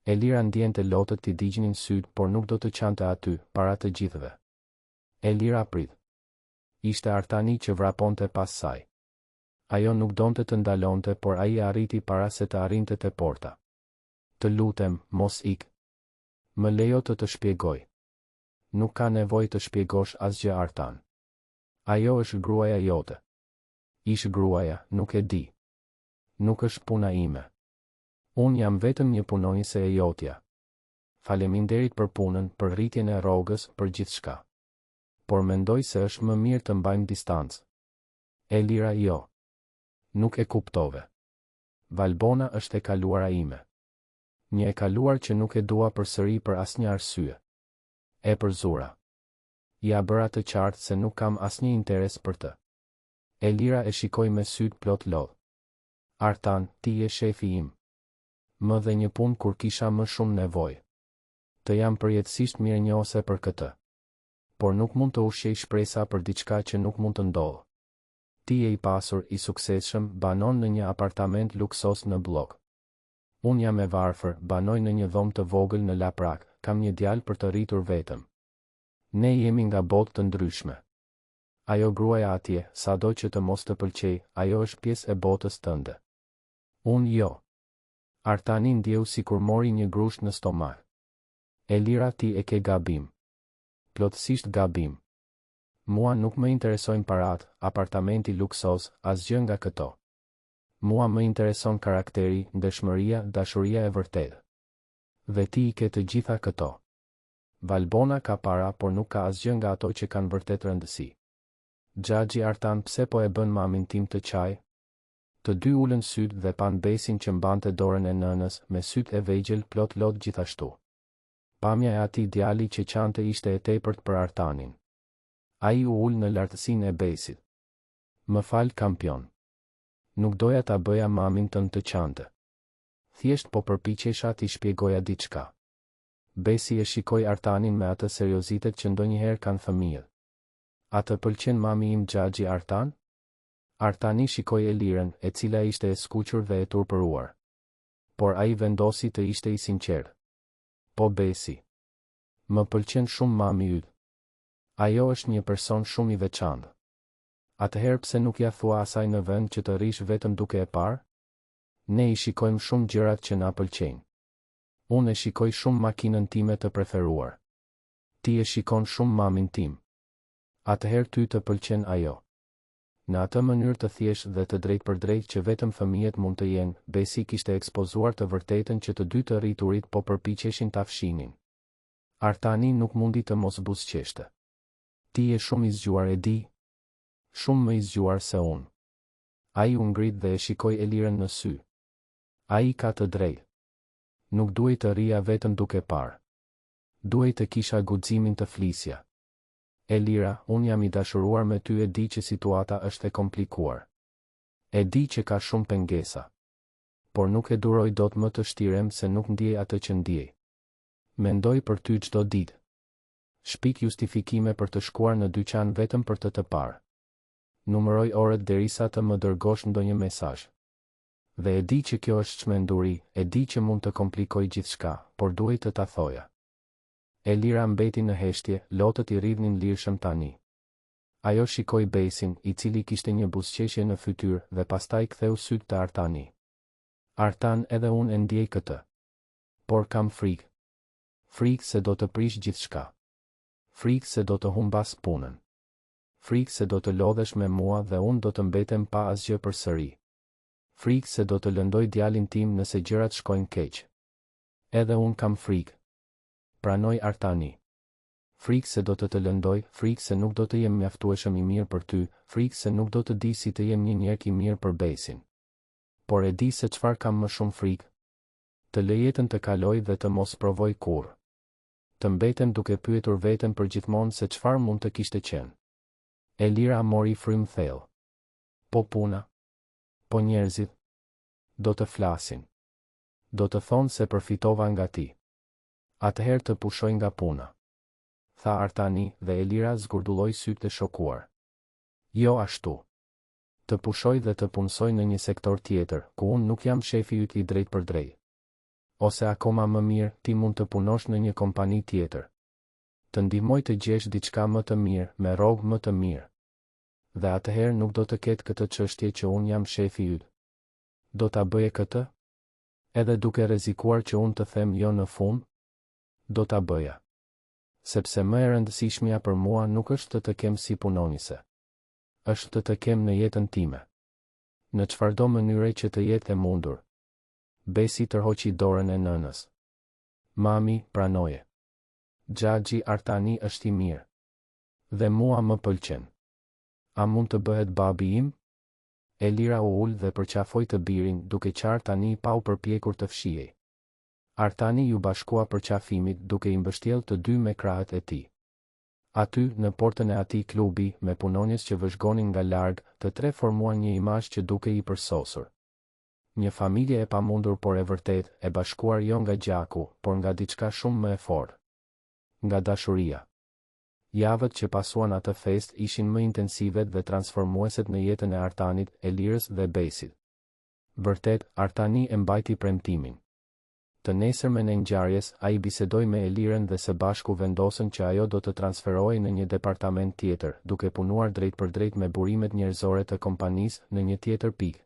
S1: Elira ndjente lotët t'i digjnin syt, por nuk do të qante aty, para të gjithëve. Elira prit. Ishte Artani që vraponte pas saj. Ajo nuk donte të ndalonte, por ai arriti para se të arrinte te porta. Të lutem, mos ik. Më lejo të shpjegoj. Nuk ka nevojë të shpjegosh asgjë, Artan. Ajo është gruaja jote. Ish gruaja, nuk e di. Nuk është puna ime. Unë jam vetëm një punonjëse e jotja. Faleminderit për punën, për rritjen e rrogës, për gjithçka. Por mendoj se është më mirë të mbajmë distancë. Elira, jo. Nuk e kuptove. Valbona është e kaluara ime. Një e kaluar që nuk e dua përsëri për asnjë arsye. E përzura. Ja bëra të qartë se nuk kam asnjë interes për të. Elira e shikoi me syt plot lodh. Artan, ti je shefi im. Më dhe një punë kur kisha më shumë nevojë. Të jam përjetësisht mirënjohëse për këtë. Por nuk mund të ushqej shpresa për diçka që nuk mund të ndodhë. Ti je I pasur, I suksesshëm, banon në një apartament luksos në blok. Unë jam e varfër, banoj në një dhomë të vogël në Laprak, kam një djalë për të rritur vetëm. Ne jemi nga botë të ndryshme. Ajo gruaja atje, sado që të mos të pëlqej, ajo është pjesë e botës tënde. Unë jo. Artani ndjeu sikur mori një grusht në stomak. Elira, ti e ke gabim. Plotësisht gabim. Mua nuk më interesojnë parat, apartamenti luksos, asgjë nga këto. Mua më intereson karakteri, ndeshmëria, dashuria e vërtetë. Dhe ti I ke të gjitha këto. Valbona ka para, por nuk ka asgjë nga ato që kanë vërtet rëndësi. Xhaxhi Artan, pse po e bën mamin tim të qaj? Të dy ulën syt dhe pan Besin që mbante dorën e nënës, me syt e vegjël plot lot gjithashtu. pamja e atij djali që qante ishte e tepërt për Artanin. Ai u ul në lartësinë e Besit. Më fal kampion. Nuk doja ta bëja mamin tënd të qante. Thjesht po përpiqesha t'i shpjegoja diçka. Besi e shikoi Artanin me atë seriozitet që ndonjëherë kanë fëmijët. A të pëlqen mami im Xhaxhi Artan? Artani shikoi Elirën, e cila ishte e skuqur dhe e turpëruar. Por ai vendosi të ishte i sinqert. Po Besi. Më pëlqen shumë mami yt. Ajo është një person shumë i veçantë. Atëherë pse nuk ja thua asaj në vend që të rish vetëm duke e parë? Ne i shikojmë shumë gjërat që na pëlqejnë. Unë e shikoj shumë makinën time të preferuar. Ti e shikon shumë mamin tim. Atëherë ty të pëlqen ajo. Në atë mënyrë të thjeshtë dhe të drejtpërdrejtë që vetëm fëmijët mund të jenë, Besi kishte ekspozuar të vërtetën që të dy të rriturit po përpiqeshin ta fshinin. Artani nuk mundi të mos buzëqeshte. Ti je shumë i zgjuar, e di. Shumë më i zgjuar se unë. Ai u ngrit dhe e shikoi Elirën në sy. Ai ka të drejtë. Nuk duhej të rria vetëm duke parë. Duhej të kisha guximin të flisja. Elira, unë jam i dashuruar me ty, e di që situata është e komplikuar. E di që ka shumë pengesa. Por nuk e duroj dot më të shtirem se nuk ndjej atë që ndjej. Mendoj për ty çdo ditë. Shpik justifikime për të shkuar në dyqan vetëm për të parë. Numëroj orët derisa të më dërgosh ndonjë mesazh. Dhe e di që kjo është çmenduri, e di që mund të komplikoj gjithçka, por duhet të ta thoja. Elira mbeti në heshtje, lotët i rridhnin lirshëm tani. Ajo shikoi Besin, i cili kishte një buzëqeshje në fytyrë, dhe pastaj ktheu syt te Artani. Artan, edhe unë e ndjej këtë. Por kam frikë. Frikë se do të prish gjithçka. Frikë se do të humbas punën. Frikë se do të lodhesh me mua dhe unë do të mbetem pa asgjë përsëri. Frikë se do të lëndoj djalin tim nëse gjërat shkojnë keq. Edhe unë kam frikë. Pranoj Artani. Frikë se do të lëndoj, frikë se nuk do të jem mjaftueshëm i mirë për ty, frikë se nuk do të di si të jem një njerëz i mirë për Besin. Por e di se çfarë kam më shumë frikë. Të lë jetën të kaloj dhe të mos provoj kurrë. Të mbetem duke pyetur veten përgjithmonë se çfarë mund të kishte qenë. Elira mori frym thellë. Po puna? Po njerëzit? Do të flasin. Do të thonë se përfitova nga ti. Atëherë të pushoj nga puna. Tha Artani, dhe Elira zgurdulloi sytë e shokuar. Jo ashtu. Të pushoj dhe të punsoj në një sektor tjetër, ku unë nuk jam shefi yt i drejt për drejt. Ose akoma më mirë, ti mund të punosh në një kompani tjetër. Të ndihmoj të gjesh diçka më të mirë, me rrogë më të mirë. Dhe atëherë nuk do të ketë këtë çështje që unë jam shefi yt. Do ta bëje këtë? Edhe duke rrezikuar që unë të them jo në fund? Do ta bëja. Sepse më e rëndësishmja për mua nuk është të kem si punonjëse. Është të kem në jetën time. Në çfarëdo mënyre që të jetë e mundur. Besi tërhoqi dorën e nënës. Mami, pranoje. Xhaxhi Artani është i mirë. Dhe mua më pëlqen. A mund të bëhet babi im? Elira u ul dhe përqafoi të birin, duke qartë tani pa u përpjekur të fshihej. Artani ju bashkua përqafimit duke i mbështjell të dy me krahët e tij. Aty, në portën e atij klubi, me punonjës që vëzhgonin nga larg, të tre formuan një imazh që dukej i përsosur. Një familje e pamundur por e vërtet, e bashkuar jo nga gjaku, por nga diçka shumë më e fortë. Nga dashuria. Javët që pasuan atë fest ishin më intensive dhe transformueset në jetën e Artanit, Elirës dhe Besit. Vërtet, Artani e mbajti premtimin. Të nesërmen e ngjarjes, ai bisedoi me Elirën dhe së bashku vendosën që ajo do të transferohej në një departament tjetër, duke punuar drejt për drejt me burimet njerëzore të kompanisë në një tjetër pikë.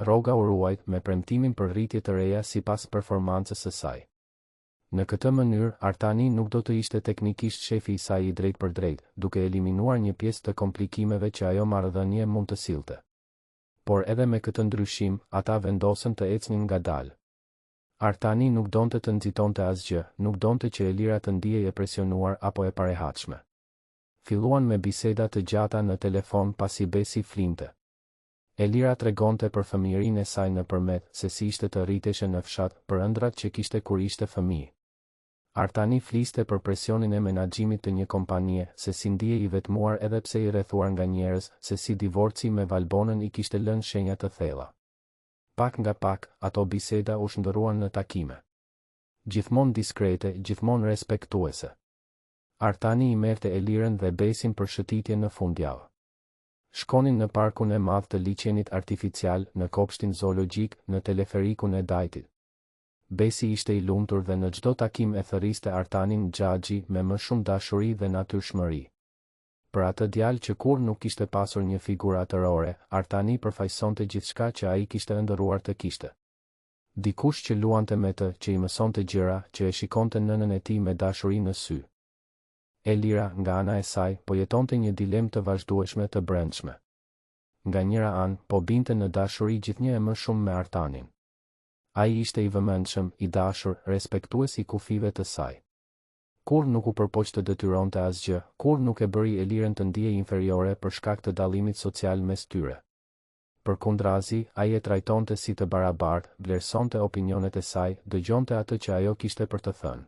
S1: Rroga u ruajt me premtimin për rritje të reja sipas performancës së saj. Në këtë mënyrë, Artani nuk do të ishte teknikisht shefi i saj i drejt për drejt, duke eliminuar një pjesë të komplikimeve që ajo marrëdhënie mund të sillte. Por edhe me këtë ndryshim, ata vendosën të ecnin ngadalë. Artani nuk donte të nxitonte asgjë, nuk donte që Elira të ndihej e presionuar apo e parehatshme. Filluan me biseda të gjata në telefon pasi Besi flinte. Elira tregonte për fëmijërinë e saj nëpërmjet se si ishte të rriteshe në fshat, për ëndrat që kishte kur ishte fëmijë. Artani fliste për presionin e menaxhimit të një kompanie, se si ndije i vetmuar edhe pse i rrethuar nga njerëz, se si divorci me Valbonën i kishte lënë shenja të thella. Pak nga pak, ato biseda u shndërruan në takime. Gjithmonë diskrete, gjithmonë respektuese. Artani i merrte Elirën dhe Besin për shëtitje në fundjavë. Shkonin në parkun e madh të liçenit artificial, në kopshtin zoologjik, në teleferikun e Dajtit. Besi ishte i lumtur dhe në çdo takim e thërriste Artanin Xhaxhi me më shumë dashuri dhe natyrshmëri. Për atë djalë që kur nuk kishte pasur një figurë atërore, Artani përfaqësonte gjithçka që ai kishte ëndërruar të kishte. Dikush që luante me të, që i mësonte gjëra, që e shikonte nënën e tij me dashuri në sy. Elira, nga ana e saj, po jetonte një dilemë të vazhdueshme të brendshme. Nga njëra anë, po binte në dashuri gjithnjë e më shumë me Artanin. Ai ishte i vëmendshëm, i dashur, respektues i kufive të saj. Kur nuk u përpoq të detyronte asgjë, kur nuk e bëri Elirën të ndiej inferiore për shkak të dallimit social mes tyre. Përkundrazi, ai e trajtonte si të barabartë, vlerësonte opinionet e saj, dëgjonte atë që ajo kishte për të thënë.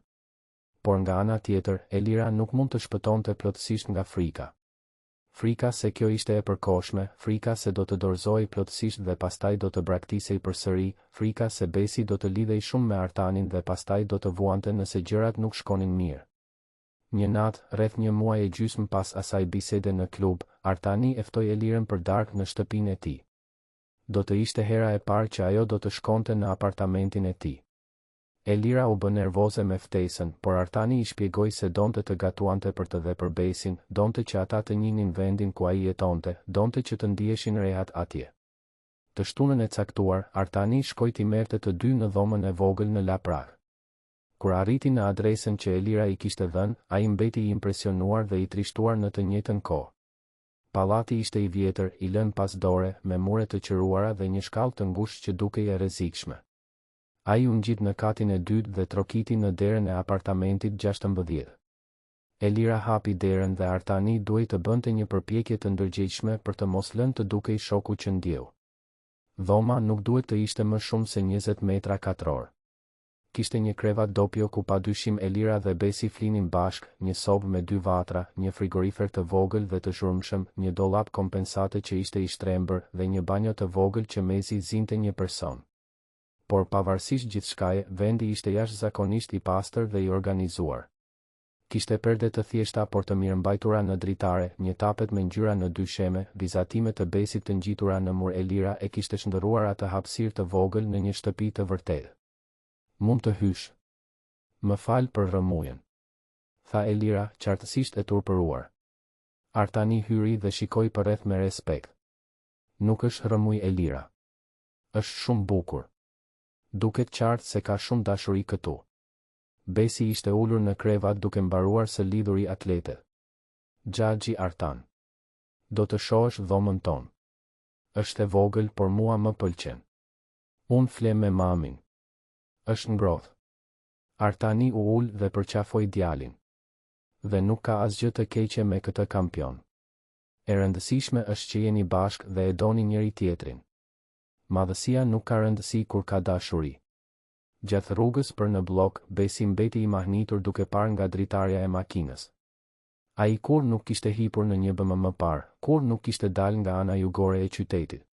S1: Por nga ana tjetër, Elira nuk mund të shpëtonte plotësisht nga frika. Frika se kjo ishte e përkohshme, frika se do të dorëzohej plotësisht dhe pastaj do të braktisej përsëri, frika se Besi do të lidhej shumë me Artanin dhe pastaj do të vuante nëse gjërat nuk shkonin mirë. Një natë, rreth një muaj e gjysmë pas asaj bisede në klub, Artani e ftoi Elirën për darkë në shtëpinë e tij. Do të ishte hera e parë që ajo do të shkonte në apartamentin e tij. Elira u bë nervoze me ftesën, por Artani i shpjegoi se donte të gatuante për të dhe për Besin, donte që ata të njihnin vendin ku ai jetonte, donte që të ndiheshin rehat atje. Të shtunën e caktuar, Artani shkoi t'i merrte të dy në dhomën e vogël në La Prah. Kur arriti në adresën që Elira i kishte dhënë, ai mbeti i impresionuar dhe i trishtuar në të njëjtën kohë. Pallati ishte i vjetër, i lënë pas dore, me mure të qëruara dhe një shkallë të ngushtë që dukej e rrezikshme. Ai u ngjit në katin e dytë dhe trokiti në derën e apartamentit 16. Elira hapi derën dhe Artani duhej të bënte një përpjekje të ndërgjegjshme për të mos lënë të dukej shoku që ndjeu. Dhoma nuk duhet të ishte më shumë se 20 metra katror. Kishte një krevat dopjo ku padyshim Elira dhe Besi flinin bashk, një sobë me 2 vatra, një frigorifer të vogël dhe të zhurmshëm, një dollap kompensate që ishte i shtrembër dhe një banjo të vogël që mezi zinte një person. Por pavarësisht gjithçkaje, vendi ishte jashtëzakonisht i pastër dhe i organizuar. Kishte perde të thjeshta por të mirëmbajtura në dritare, një tapet me ngjyra në dy sheme, vizatime të Besit të ngjitura në mur. Elira e kishte shndërruar atë hapësirë të vogël në një shtëpi të vërtetë. Mund të hysh. Më fal për rrëmujen, tha Elira, qartësisht e turpëruar. Artani hyri dhe shikoi përreth me respekt. Nuk është rrëmuj, Elira. Është shumë bukur. Duket qartë se ka shumë dashuri këtu. Besi ishte ulur në krevat duke mbaruar së lidhuri atlete. Xhaxhi Artan. Do të shohësh dhomën tonë. Është e vogël, por mua më pëlqen. Unë flem me mamin. Është ngrohtë. Artani u ul dhe përqafoi djalin. Dhe nuk ka asgjë të keqe me këtë kampion. E rëndësishme është që jeni bashk dhe e doni njëri tjetrin. Madhësia nuk ka rëndësi kur ka dashuri. Gjatë rrugës për në blok, Besi mbeti i mahnitur duke parë nga dritarja e makinës. Ai kur nuk kishte hipur në një BM më parë, kur nuk kishte dalë nga ana jugore e qytetit.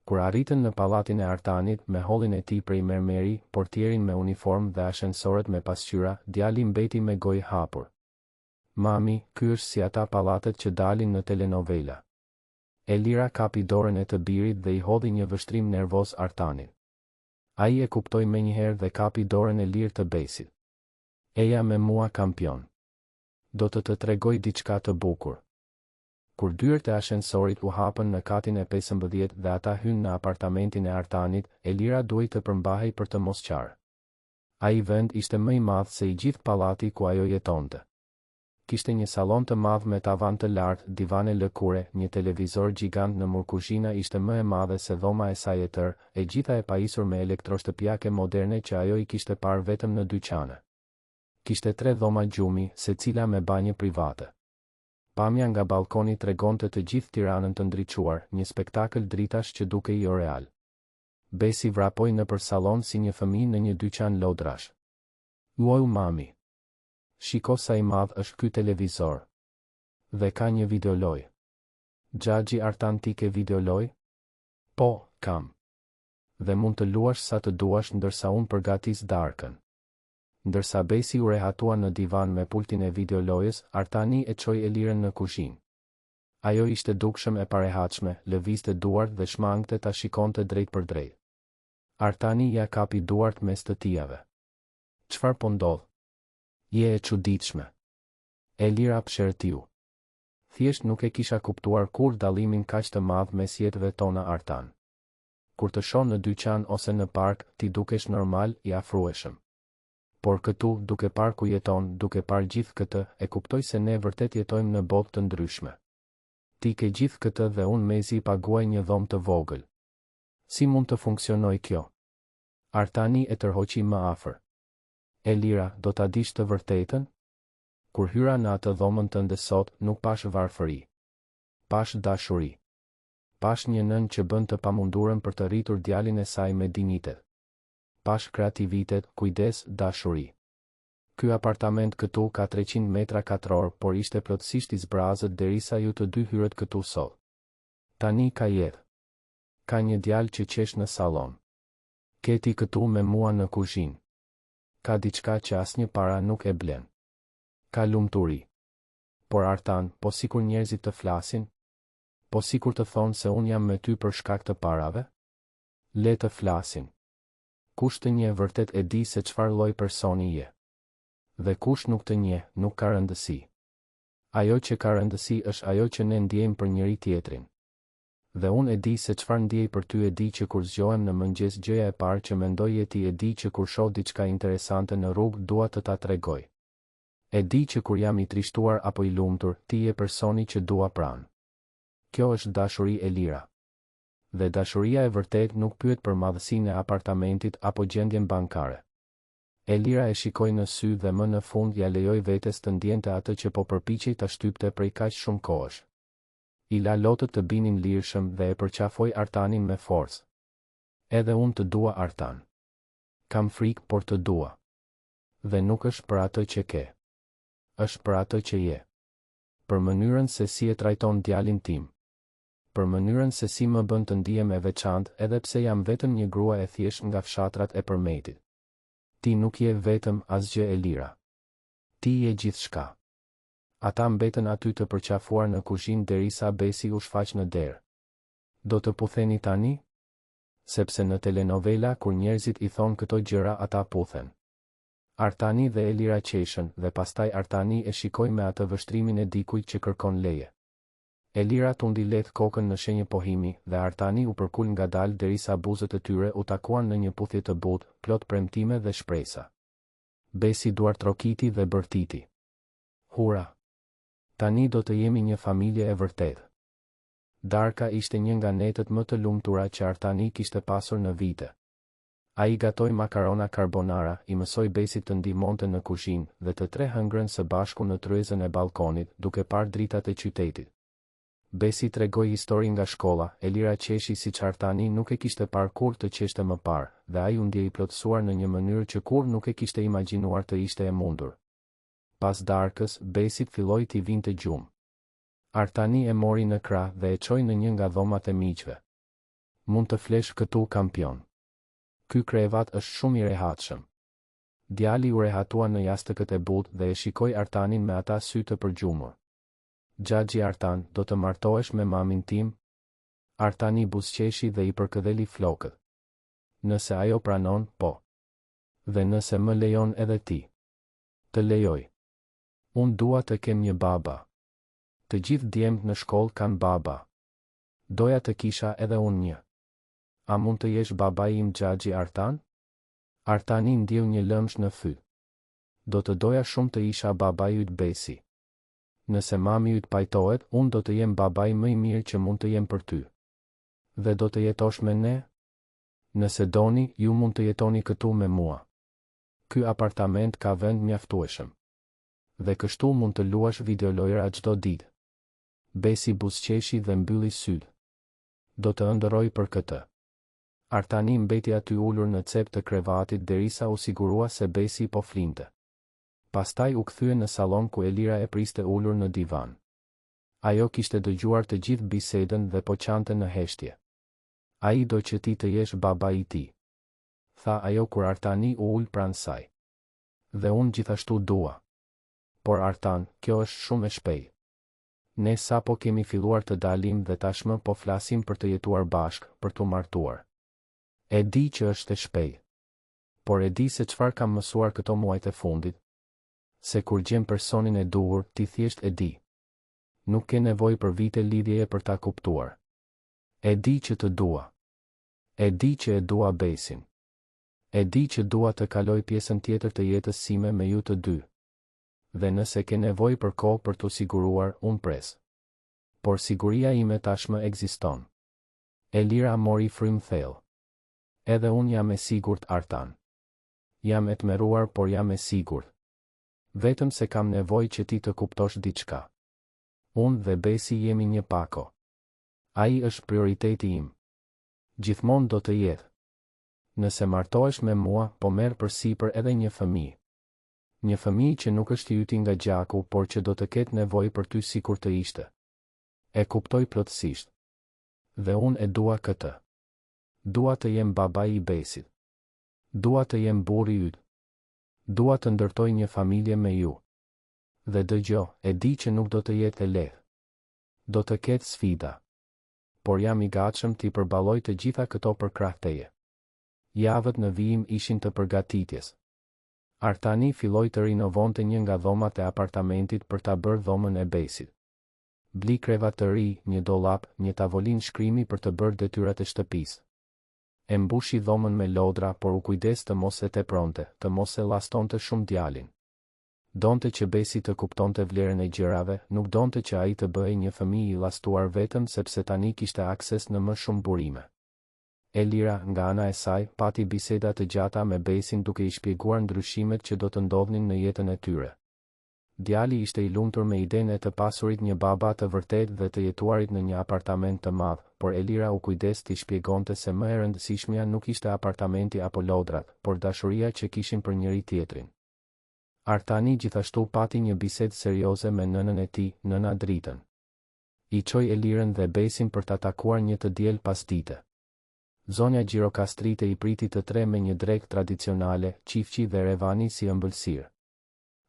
S1: Kur arritën në pallatin e Artanit, me hollin e tij prej mermeri, portierin me uniformë dhe ashensorët me pasqyra, djali mbeti me gojë hapur. Mami, ky është si ata pallatet që dalin në telenovela. Elira kapi dorën e të birit dhe i hodhi një vështrim nervoz Artanit. Ai e kuptoi menjëherë dhe kapi dorën e lirë të Besit. Eja me mua kampion. Do të tregoj diçka të bukur. Kur dyert e ashensorit u hapën në katin e 15 dhe ata hynë në apartamentin e Artanit, Elira duhej të përmbahej për të mos qarë. Ai vend ishte më i madh se i gjithë pallati ku ajo jetonte. Kishte një sallon të madh me tavan të lartë, divane lëkure, një televizor gjigant në mur. Kuzhina ishte më e madhe se dhoma e saj e tërë, e gjitha e pajisur me elektroshtëpiake moderne që ajo i kishte parë vetëm në dyqane. Kishte 3 dhoma gjumi, secila me banjë private. Pamja nga balkoni tregonte të gjithë Tiranën të ndriçuar, një spektakël dritash që dukej jo real. Besi vrapoi nëpër sallon si një fëmijë në një dyqan lodrash. Uau mami, Shiko sa i madh është ky televizor. Dhe ka një videoloj. Xhaxhi Artan, ti ke videoloj? Po, kam. Dhe mund të luash sa të duash ndërsa unë përgatis darkën. Ndërsa Besi u rehatua në divan me pultin e videolojës, Artani e çoi Elirën në kuzhinë. Ajo ishte dukshëm e parehatshme, lëvizte duart dhe shmangte ta shikonte drejt për drejt. Artani ja kapi duart mes të tijave. Çfarë po ndodh? Je e çuditshme. Elira pshërtiu. Thjesht nuk e kisha kuptuar kur dallimin kaq të madh mes jetëve tona, Artan. Kur të shoh në dyqan ose në park, ti dukesh normal, i afrueshëm. Por këtu, duke parë ku jeton, duke parë gjithë këtë, e kuptoj se ne vërtet jetojmë në botë të ndryshme. Ti ke gjithë këtë dhe unë mezi paguaj një dhomë të vogël. Si mund të funksionoj kjo? Artani e tërhoqi më afër. Elira, do ta dish të vërtetën? Kur hyra në atë dhomën tënde sot, nuk pash varfëri. Pash dashuri. Pash një nën që bën të pamundurën për të rritur djalin e saj me dinjitet. Pash kreativitet, kujdes, dashuri. Ky apartament këtu ka 300 metra katror, por ishte plotësisht i zbrazët derisa ju të dy hyrët këtu sot. Tani ka jetë. Ka një djalë që qesh në salon. Keti këtu me mua në kuzhinë. Ka diçka që asnjë para nuk e blen. Ka lumturi. Por Artan, po sikur njerëzit të flasin? Po sikur të thonë se unë jam me ty për shkak të parave? Le të flasin. Kush të njeh vërtet e di se çfarë lloj personi je. Dhe kush nuk të njeh, nuk ka rëndësi. Ajo që ka rëndësi është ajo që ne ndjejmë për njëri tjetrin. Dhe unë e di se çfarë ndjej për ty, e di që kur zgjohem në mëngjes gjëja e parë që mendoj e ti, e di që kur shoh diçka interesante në rrugë dua të ta tregoj. E di që kur jam i trishtuar apo i lumtur, ti je personi që dua pranë. Kjo është dashuri, Elira. Dhe dashuria e vërtet nuk pyet për madhësinë e apartamentit apo gjendjen bankare. Elira e shikoi në sy dhe më në fund ja lejoi vetes të ndjente atë që po përpiqej ta shtypte prej kaq shumë kohësh. I la lotët të binin lirshëm dhe e përqafoi Artanin me forcë. Edhe unë të dua, Artan. Kam frikë, por të dua. Dhe nuk është për atë që ke. Është për atë që je. Për mënyrën se si e trajton djalin tim. Për mënyrën se si më bën të ndihem e veçantë, edhe pse jam vetëm një grua e thjesht nga fshatrat e përmetit. Ti nuk je vetëm asgjë, Elira. Ti je gjithçka. Ata mbetën aty të përqafuar në kuzhinë derisa Besi u shfaq në derë. Do të putheni tani? Sepse në telenovela kur njerëzit i thonë këto gjëra ata puthen. Artani dhe Elira qeshën dhe pastaj Artani e shikoi me atë vështrimin e dikujt që kërkon leje. Elira tundi lehtë kokën në shenjë pohimi dhe Artani u përkul ngadalë derisa buzët e tyre u takuan në një puthje të butë, plot premtime dhe shpresa. Besi duartrokiti dhe bërtiti. Hura! Tani do të jemi një familje e vërtetë. Darka ishte një nga netët më të lumtura që Artani kishte pasur në vite. Ai gatoi makarona carbonara, i mësoi Besit të ndihmonte në kuzhinë dhe të tre hëngrën së bashku në tryezën e balkonit, duke parë dritat e qytetit. Besi tregoi histori nga shkolla, Elira qeshi siç Artani nuk e kishte parë kur të qeshte më parë, dhe ai u ndjei i plotësuar në një mënyrë që kur nuk e kishte imagjinuar të ishte e mundur. Pas darkës, Besit filloi t'i vinte gjumë. Artani e mori në krah dhe e çoi në një nga dhomat e miqve. Mund të flesh këtu, kampion. Ky krevat është shumë i rehatshëm. Djali u rehatua në jastëkët e butë dhe e shikoi Artanin me ata sy të përgjumur. Xhaxhi Artan, do të martohesh me mamin tim? Artani buzëqeshi dhe i përkëdheli flokët. Nëse ajo pranon, po. Dhe nëse më lejon edhe ti. Të lejoj. Unë dua të kem një baba. Të gjithë djemtë në shkollë kanë baba. Doja të kisha edhe unë një. A mund të jesh babai im, Xhaxhi Artan? Artani ndjeu një lëmsh në fy. Do të doja shumë të isha babai yt, Besi. Nëse mami yt pajtohet, unë do të jem babai më i mirë që mund të jem për ty. Dhe do të jetosh me ne? Nëse doni, ju mund të jetoni këtu me mua. Ky apartament ka vend mjaftueshëm. Dhe kështu mund të luash videolojra çdo ditë. Besi buzëqeshi dhe mbylli sytë. Do të ëndërroj për këtë. Artani mbeti aty ulur në cep të krevatit derisa u sigurua se Besi po flinte. Pastaj u kthye në salon ku Elira e priste ulur në divan. Ajo kishte dëgjuar të gjithë bisedën dhe po qante në heshtje. Ai do që ti të jesh baba i tij, tha ajo kur Artani u ul pranë saj. Dhe unë gjithashtu dua. Por Artan, kjo është shumë e shpejtë. Ne sapo kemi filluar të dalim dhe tashmë po flasim për të jetuar bashkë, për të martuar. E di që është e shpejtë. Por e di se çfarë kam mësuar këto muajt e fundit. Se kur gjem personin e duhur, ti thjesht e di. Nuk ke nevojë për vite lidhjeje për ta kuptuar. E di që të dua. E di që e dua Besin. E di që dua të kaloj pjesën tjetër të jetës sime me ju të dy. Dhe nëse ke nevojë për kohë për të siguruar, unë pres. Por siguria ime tashmë ekziston. Elira mori frym thellë. Edhe unë jam e sigurt, Artan. Jam e tmerruar, por jam e sigurt. Vetëm se kam nevojë që ti të kuptosh diçka. Unë dhe Besi jemi një pako. Ai është prioriteti im. Gjithmonë do të jetë. Nëse martohesh me mua, po merr përsipër edhe një fëmijë. Një fëmijë që nuk është i yti nga gjaku, por që do të ketë nevojë për ty sikur të ishte. E kuptoj plotësisht. Dhe unë e dua këtë. Dua të jem baba i Besit. Dua të jem burri yt. Dua të ndërtoj një familje me ju. Dhe dëgjo, e di që nuk do të jetë e lehtë. Do të ketë sfida. Por jam i gatshëm t'i përballoj të gjitha këto për krah teje. Javët në vijim ishin të përgatitjes. Artani filloi të rinovonte një nga dhomat e apartamentit për ta bërë dhomën e Besit. Bli krevat të ri, një dollap, një tavolinë shkrimi për të bërë detyrat e shtëpisë. E mbushi dhomën me lodra, por u kujdes të mos e tepronte, të mos e llastonte shumë djalin. Donte që Besi të kuptonte vlerën e gjërave, nuk donte që ai të bëhej një fëmijë i llastuar vetëm sepse tani kishte akses në më shumë burime. Elira, nga ana e saj, pati biseda të gjata me Besin duke i shpjeguar ndryshimet që do të ndodhnin në jetën e tyre. Djali ishte i lumtur me idenë e të pasurit një baba të vërtetë dhe të jetuarit në një apartament të madh, por Elira u kujdes t'i shpjegonte se më e rëndësishmja nuk ishte apartamenti apo lodrat, por dashuria që kishin për njëri tjetrin. Artani gjithashtu pati një bisedë serioze me nënën e tij, nëna Dritën. I çoi Elirën dhe Besin për ta takuar një të diel pasdite. Zonja Gjirokastrite i priti të tre me një drekë tradicionale, qifqi dhe revani si ëmbëlsirë.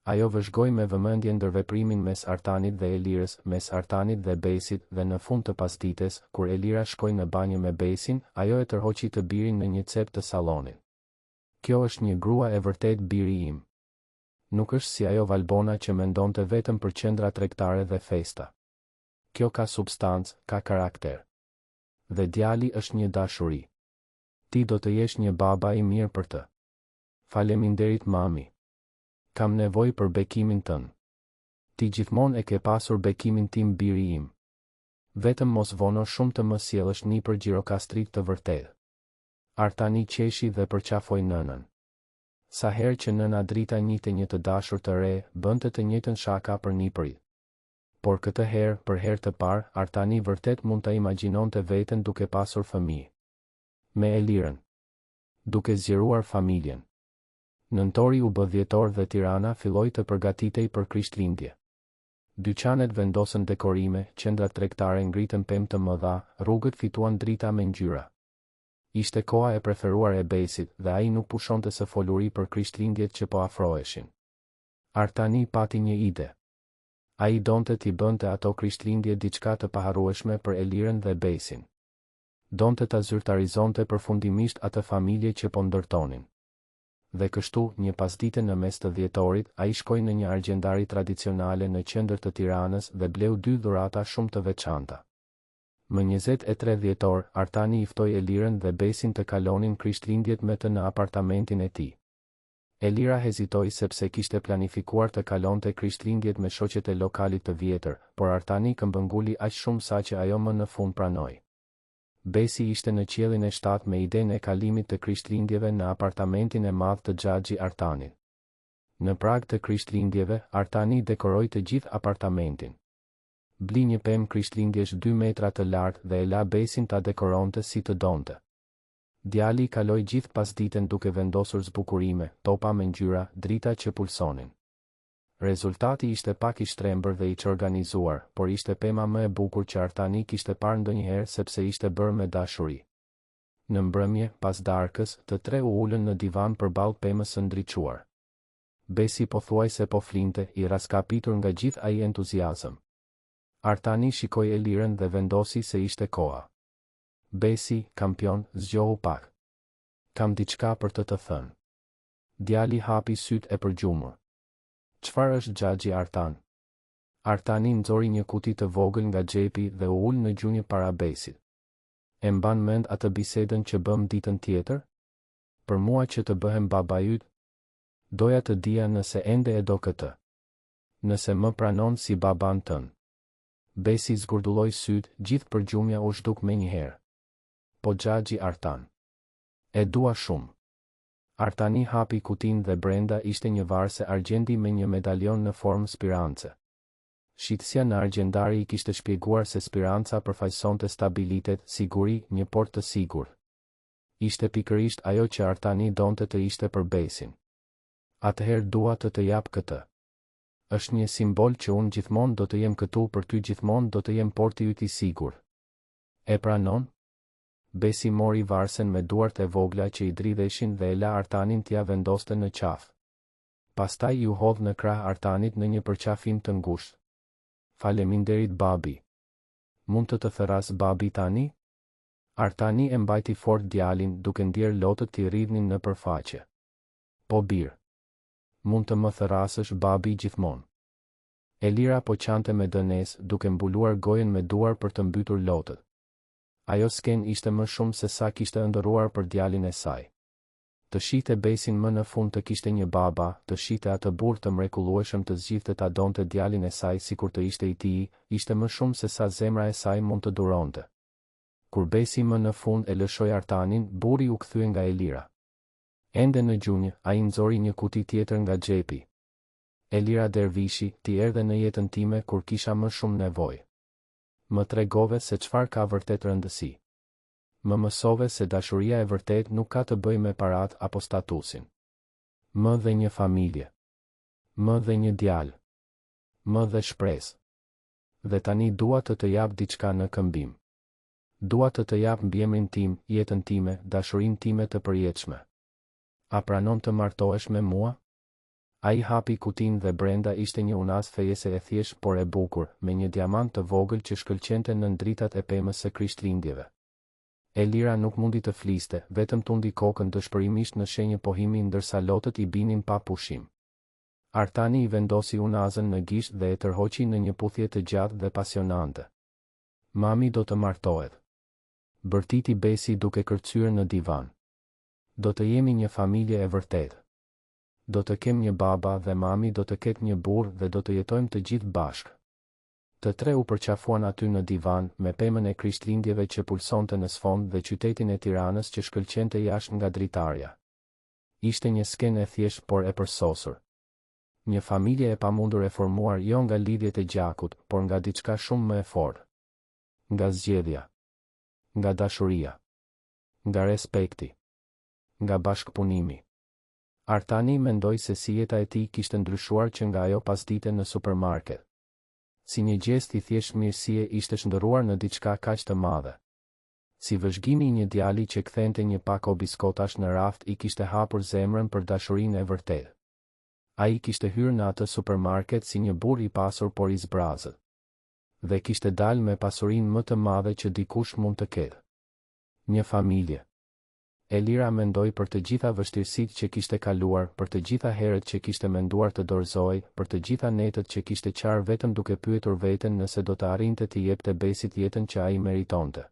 S1: Ajo vëzhgoi me vëmendje ndërveprimin mes Artanit dhe Elirës, mes Artanit dhe Besit, dhe në fund të pasdites, kur Elira shkoi në banjë me Besin, ajo e tërhoqi të birin në një cep të sallonit. Kjo është një grua e vërtet, biri im. Nuk është si ajo Valbona që mendonte vetëm për qendra tregtare dhe festa. Kjo ka substancë, ka karakter. Dhe djali është një dashuri. Ti do të jesh një baba i mirë për të. Faleminderit mami. Kam nevojë për bekimin tënd. Ti gjithmonë e ke pasur bekimin tim, biri im. Vetëm mos vono shumë të më sjellësh nëpër Gjirokastrit të vërtetë. Artani qeshi dhe përqafoi nënën. Sa herë që nëna Drita njihte një të dashur të re, bënte të njëjtën shaka për nipërit. Por këtë herë, për herë të parë, Artani vërtet mund ta imagjinonte veten duke pasur fëmijë. Me Elirën. Duke zgjeruar familjen. Nëntori u bë dhjetor dhe Tirana filloi të përgatitej për Krishtlindje. Dyqanet vendosën dekorime, qendrat tregtare ngritën pemë të mëdha, rrugët fituan drita me ngjyra. Ishte koha e preferuar e Besit dhe ai nuk pushonte së foluri për Krishtlindjet që po afroheshin. Artani pati një ide. Ai donte t'i bënte ato Krishtlindje diçka të paharrueshme për Elirën dhe Besin. Donte ta zyrtarizonte përfundimisht atë familje që po ndërtonin. Dhe kështu, një pasdite në mes të dhjetorit, ai shkoi në një argjendari tradicionale në qendër të Tiranës dhe bleu 2 dhurata shumë të veçanta. Më 23 dhjetor, Artani i ftoi Elirën dhe Besin të kalonin Krishtlindjet me të në apartamentin e tij. Elira hezitoi sepse kishte planifikuar të kalonte Krishtlindjet me shoqet e lokalit të vjetër, por Artani këmbënguli aq shumë sa që ajo më në fund pranoi. Besi ishte në qiellin e 7 me idenë e kalimit të Krishtlindjeve në apartamentin e madh të Xhaxhi Artanit. Në prag të Krishtlindjeve, Artani dekoroi të gjithë apartamentin. Bli një pemë Krishtlindjesh 2 metra të lartë dhe e la Besin ta dekoronte si të donte. Djali kaloi gjithë pasditen duke vendosur zbukurime, topa me ngjyra, drita që pulsonin. Rezultati ishte pak i shtrembër dhe i çorganizuar, por ishte pema më e bukur që Artani kishte parë ndonjëherë sepse ishte bërë me dashuri. Në mbrëmje, pas darkës, të tre u ulën në divan përballë pemës së ndriçuar. Besi pothuajse po flinte, i raskapitur nga gjithë ai entuziazëm. Artani shikoi Elirën dhe vendosi se ishte koha. Besi, kampion, zgjohu pak. Kam diçka për të thënë. Djali hapi sytë e përgjumur. Çfarë është xhaxhi Artan? Artani nxori një kuti të vogël nga xhepi dhe u ul në gjunjë para Besit. E mban mend atë bisedën që bëm ditën tjetër? Për mua që të bëhem baba yt? Doja të dija nëse ende e do këtë. Nëse më pranon si baban tën. Besi zgurdulloi sytë, gjithë përgjumja u zhduk menjëherë. Po xhaxhi Artan. E dua shumë. Artani hapi kutin dhe brenda ishte një varse argjendi me një medalion në formë spirance. Shitësia në argjendari i kishte shpjeguar se spiranca përfaqësonte stabilitet, siguri, një port të sigurt. Ishte pikërisht ajo që Artani donte të ishte për Besin. Atëherë dua të jap këtë. Është një simbol që unë gjithmonë do të jem këtu për ty, gjithmonë do të jem porti yt i sigurt. E pranon? Besi mori varsen me duart e vogla që i dridheshin dhe e la Artanin t'ia vendoste në qafë. Pastaj ju hodh në krah Artanit në një përqafim të ngushtë. Faleminderit babi. Mund të thëras babi tani? Artani e mbajti fort djalin duke ndier lotët t'i rridhnin në përfaqe. Po bir. Mund të më thërasësh babi gjithmonë. Elira po qante me dënes duke mbuluar gojen me duar për të mbytur lotët. Ajo sken ishte më shumë se sa kishte ëndërruar për djalin e saj. Të shite Besin më në fund të kishte një baba, të shite atë burr të mrekullueshëm të zgjidhte ta donte djalin e saj sikur të ishte i tij, ishte më shumë se sa zemra e saj mund të duronte. Kur Besi më në fund e lëshoi Artanin, burri u kthye nga Elira. Ende në gjunjë, ai nxori një kuti tjetër nga xhepi. Elira dervishi, ti erdhe në jetën time kur kisha më shumë nevojë. Më tregove se çfarë ka vërtet rëndësi. Më mësove se dashuria e vërtet nuk ka të bëjë me parat apo statusin. Më dhe një familje. Më dhe një djalë. Më dhe shpresë. Dhe tani dua të jap diçka në këmbim. Dua të jap mbiemrin tim, jetën time, dashurinë time të përjetshme. A pranon të martohesh me mua? Ai hapi kutin dhe brenda ishte një unas fejese e thjesht por e bukur, me një diamant të vogël që shkëlqente në dritat e pemës së Krishtlindjeve. Elira nuk mundi të fliste, vetëm tundi kokën dëshpërimisht në shenjë pohimi ndërsa lotët i binin pa pushim. Artani i vendosi unazën në gisht dhe e tërhoqi në një puthje të gjatë dhe pasionante. Mami do të martohet. Bërtiti Besi duke kërcyer në divan. Do të jemi një familje e vërtetë. Do të kem një baba dhe mami do të ketë një burr dhe do të jetojmë të gjithë bashkë. Të tre u përqafuan aty në divan, me pemën e Krishtlindjeve që pulsonte në sfond dhe qytetin e Tiranës që shkëlqente jashtë nga dritarja. Ishte një skenë e thjeshtë por e përsosur. Një familje e pamundur e formuar jo nga lidhjet e gjakut, por nga diçka shumë më e fortë. Nga zgjedhja. Nga dashuria. Nga respekti. Nga bashkëpunimi. Artani mendoi se si jeta e tij kishte ndryshuar që nga ajo pasdite në supermarket. Si një gjest i thjesht mirësie ishte shndërruar në diçka kaq të madhe. Si vëzhgimi i një djali që kthente një pako biskotash në raft i kishte hapur zemrën për dashurinë e vërtetë. Ai kishte hyrë në atë supermarket si një burr i pasur por i zbrazët. Dhe kishte dalë me pasurinë më të madhe që dikush mund të ketë. Një familje. Elira mendoi për të gjitha vështirësitë që kishte kaluar, për të gjitha herët që kishte menduar të dorëzoj, për të gjitha netët që kishte qarë vetëm duke pyetur veten nëse do të arrinte të jepte Besit jetën që ai meritonte.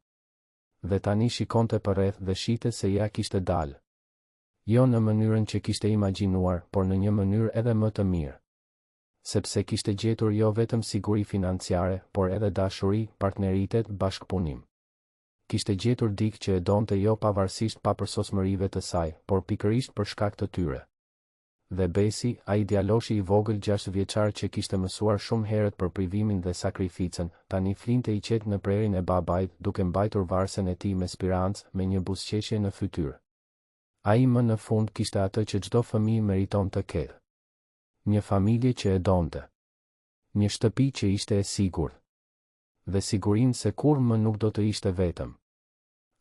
S1: Dhe tani shikonte përreth dhe shite se ja kishte dalë. Jo në mënyrën që kishte imagjinuar, por në një mënyrë edhe më të mirë. Sepse kishte gjetur jo vetëm siguri financiare, por edhe dashuri, partneritet, bashkëpunim. Kishte gjetur dikë që e donte jo pavarësisht papërsosmërive të saj, por pikërisht për shkak të tyre. Dhe Besi, ai djaloshi i vogël 6 vjeçar që kishte mësuar shumë herët për privimin dhe sakrificën, tani flinte i qetë në prerin e babait, duke mbajtur varsen e tij me spirancë, me një buzëqeshje në fytyrë. Ai më në fund kishte atë që çdo fëmijë meriton të ketë. Një familje që e donte. Një shtëpi që ishte e sigurt. Dhe sigurinë se kur më nuk do të ishte vetëm.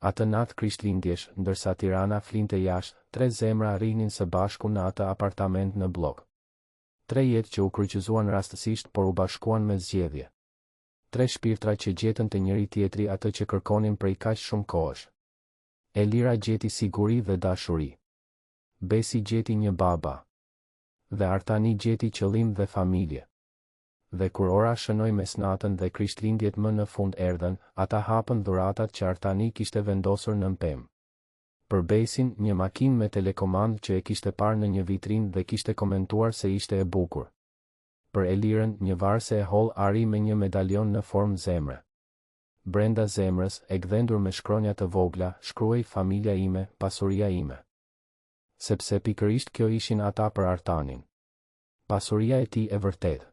S1: Atë natë Krishtlindjesh, ndërsa Tirana flinte jashtë, 3 zemra rrinin së bashku në atë apartament në blok. 3 jetë që u kryqëzuan rastësisht por u bashkuan me zgjedhje. 3 shpirtra që gjetën të njëri tjetri atë që kërkonin prej kaq shumë kohësh. Elira gjeti siguri dhe dashuri. Besi gjeti një baba. Dhe Artani gjeti qëllim dhe familje. Dhe kur ora shënoi mesnatën dhe Krishtlindjet më në fund erdhen, ata hapën dhuratat që Artani kishte vendosur në pemë. Për Besin, një makinë me telekomand që e kishte parë në një vitrinë dhe kishte komentuar se ishte e bukur. Për Elirën, një varse e holl ari me një medalion në formë zemre. Brenda zemrës, e gdhendur me shkronja të vogla, shkruaj familja ime, pasuria ime. Sepse pikërisht kjo ishin ata për Artanin. Pasuria e tij e vërtetë.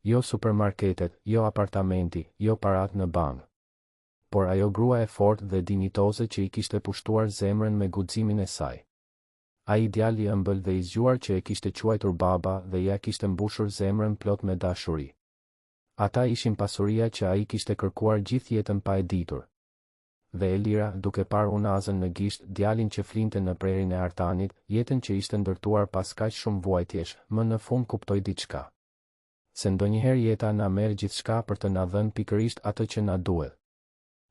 S1: Jo supermarketet, jo apartamenti, jo parat në bank. Por ajo grua e fortë dhe dinjitoze që i kishte pushtuar zemrën me guximin e saj. Ai djali i ëmbël dhe i zgjuar që e kishte quajtur baba dhe ja kishte mbushur zemrën plot me dashuri. Ata ishin pasuria që ai kishte kërkuar gjithë jetën pa e ditur. Dhe Elira, duke parë unazën në gisht, djalin që flinte në prerin e Artanit, jetën që ishte ndërtuar pas kaq shumë vuajtjesh, më në fund kuptoi diçka. Se ndonjëherë jeta na merr gjithçka për të na dhënë pikërisht atë që na duhet.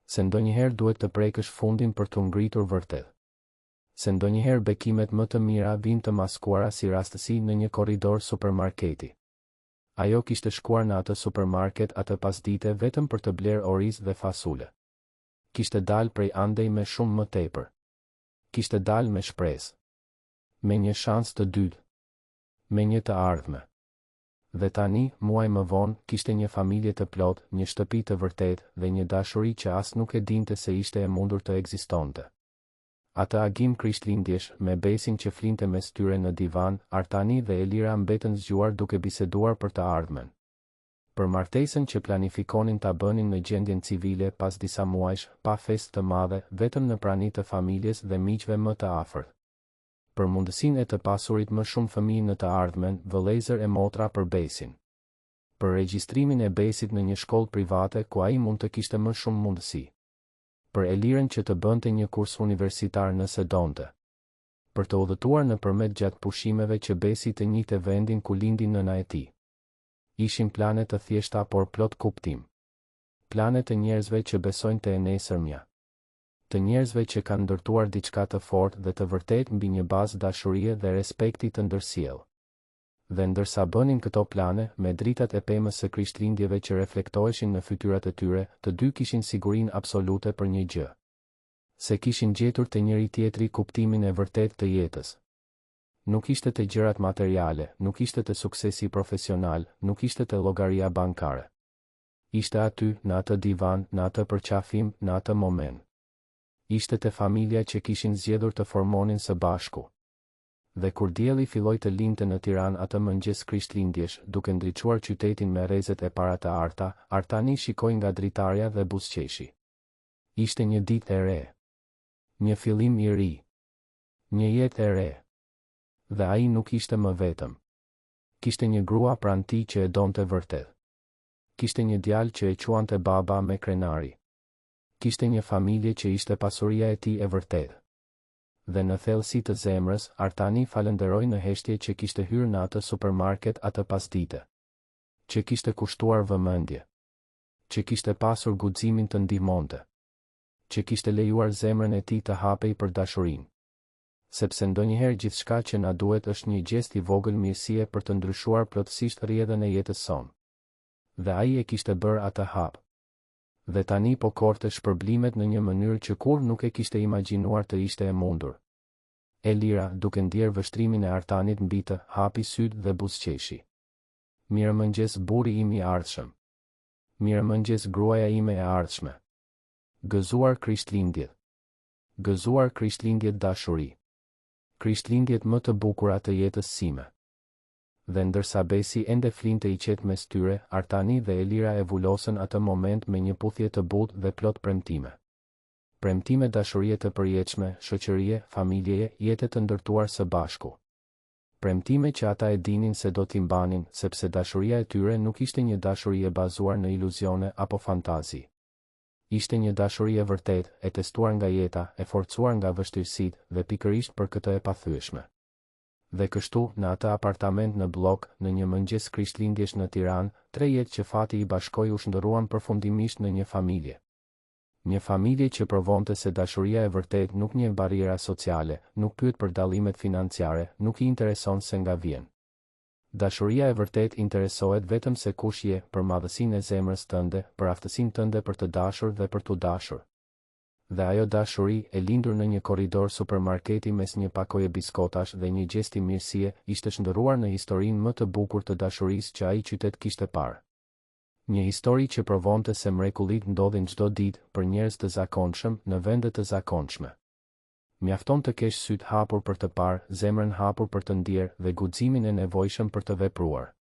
S1: Se ndonjëherë duhet të prekësh fundin për të ngritur vërtet. Se ndonjëherë bekimet më të mira vijnë të maskuara si rastësi në një korridor supermarketi. Ajo kishte shkuar në atë supermarket atë pasdite vetëm për të bler oriz dhe fasule. Kishte dalë prej andej me shumë më tepër. Kishte dalë me shpresë. Me një shans të dytë. Me një të ardhme. Dhe tani, muaj më vonë, kishte një familje të plot, një shtëpi të vërtet dhe një dashuri që as nuk e dinte se ishte e mundur të ekzistonte. Atë agim Krishtlindjesh, me Besin që flinte mes tyre në divan, Artani dhe Elira mbetën zgjuar duke biseduar për të ardhmen. Për martesën që planifikonin ta bënin në gjendjen civile pas disa muajsh, pa festë të madhe, vetëm në prani të familjes dhe miqve më të afërt. Për mundësinë e të pasurit më shumë fëmijë në të ardhmen, vëllezër e motra për Besin. Për regjistrimin e Besit në një shkollë private ku ai mund të kishte më shumë mundësi. Për Elirën që të bënte një kurs universitar nëse donte. Për të udhëtuar nëpërmjet gjatë pushimeve që Besi të njihte vendin ku lindi nëna e tij. Ishin plane të thjeshta por plot kuptim. Plane të njerëzve që besojnë te e nesërmja. Të njerëzve që kanë ndërtuar diçka të fortë dhe të vërtetë mbi një bazë dashurie dhe respekti të ndërsjellë. Dhe ndërsa bënin këto plane, me dritat e pemës së Krishtlindjeve që reflektoheshin në fytyrat e tyre, të dy kishin sigurinë absolute për një gjë. Se kishin gjetur te njëri tjetri kuptimin e vërtetë të jetës. Nuk ishte te gjërat materiale, nuk ishte te suksesi profesional, nuk ishte te llogaria bankare. Ishte aty, në atë divan, në atë përqafim, në atë moment. Ishte te familja që kishin zgjedhur të formonin së bashku. Dhe kur dielli filloi të lindte në Tiranë atë mëngjes Krishtlindjesh, duke ndriçuar qytetin me rrezet e para të arta, Artani shikoi nga dritarja dhe buzëqeshi. Ishte një ditë e re. Një fillim i ri. Një jetë e re. Dhe ai nuk ishte më vetëm. Kishte një grua pranë tij që e donte vërtet. Kishte një djalë që e quante baba me krenari. Kishte një familje që ishte pasuria e tij e vërtetë. Dhe në thellësi të zemrës, Artani falenderoi në heshtje që kishte hyrë në atë supermarket atë pasdite. Që kishte kushtuar vëmendje. Që kishte pasur guximin të ndihmonte. Që kishte lejuar zemrën e tij të hapej për dashurinë. Sepse ndonjëherë gjithçka që na duhet është një gjest i vogël mirësie për të ndryshuar plotësisht rrjedhën e jetës sonë. Dhe ai e kishte bërë atë hap. Dhe tani po korte shpërblimet në një mënyrë që kur nuk e kishte imagjinuar të ishte e mundur. Elira, duke ndier vështrimin e Artanit mbi të, hapi sytë dhe buzëqeshi. Mirëmëngjes burri im i ardhshëm. Mirëmëngjes gruaja ime e ardhshme. Gëzuar Krishtlindjet. Gëzuar Krishtlindjet dashuri. Krishtlindjet më të bukura të jetës sime. Dhe ndërsa Besi ende flinte i qetë mes tyre, Artani dhe Elira e vulosën atë moment me një puthje të butë dhe plot premtime. Premtime dashurie të përjetshme, shoqërie, familjeje, jetë të ndërtuar së bashku. Premtime që ata e dinin se do t'i mbanin, sepse dashuria e tyre nuk ishte një dashuri e bazuar në iluzione apo fantazi. Ishte një dashuri e vërtet, e testuar nga jeta, e forcuar nga vështirësitë dhe pikërisht për këtë e pathyeshme. Dhe kështu, në atë apartament në blok, në një mëngjes Krishtlindjesh në Tiranë, 3 jetë që fati i bashkoi u shndërruan përfundimisht në një familje. Një familje që provonte se dashuria e vërtet nuk njeh barriera sociale, nuk pyet për dallimet financiare, nuk i intereson se nga vjen. Dashuria e vërtet interesohet vetëm se kush je, për madhësinë e zemrës tënde, për aftësinë tënde për të dashur dhe për t'u dashur. Dhe ajo dashuri, e lindur në një korridor supermarketi mes një pakoje biskotash dhe një gjesti mirësie, ishte shndërruar në historinë më të bukur të dashurisë që ai qytet kishte parë. Një histori që provonte se mrekullit ndodhin çdo ditë për njerëz të zakonshëm në vende të zakonshme. Mjafton të kesh syt hapur për të parë, zemrën hapur për të ndjerë dhe guximin e nevojshëm për të vepruar.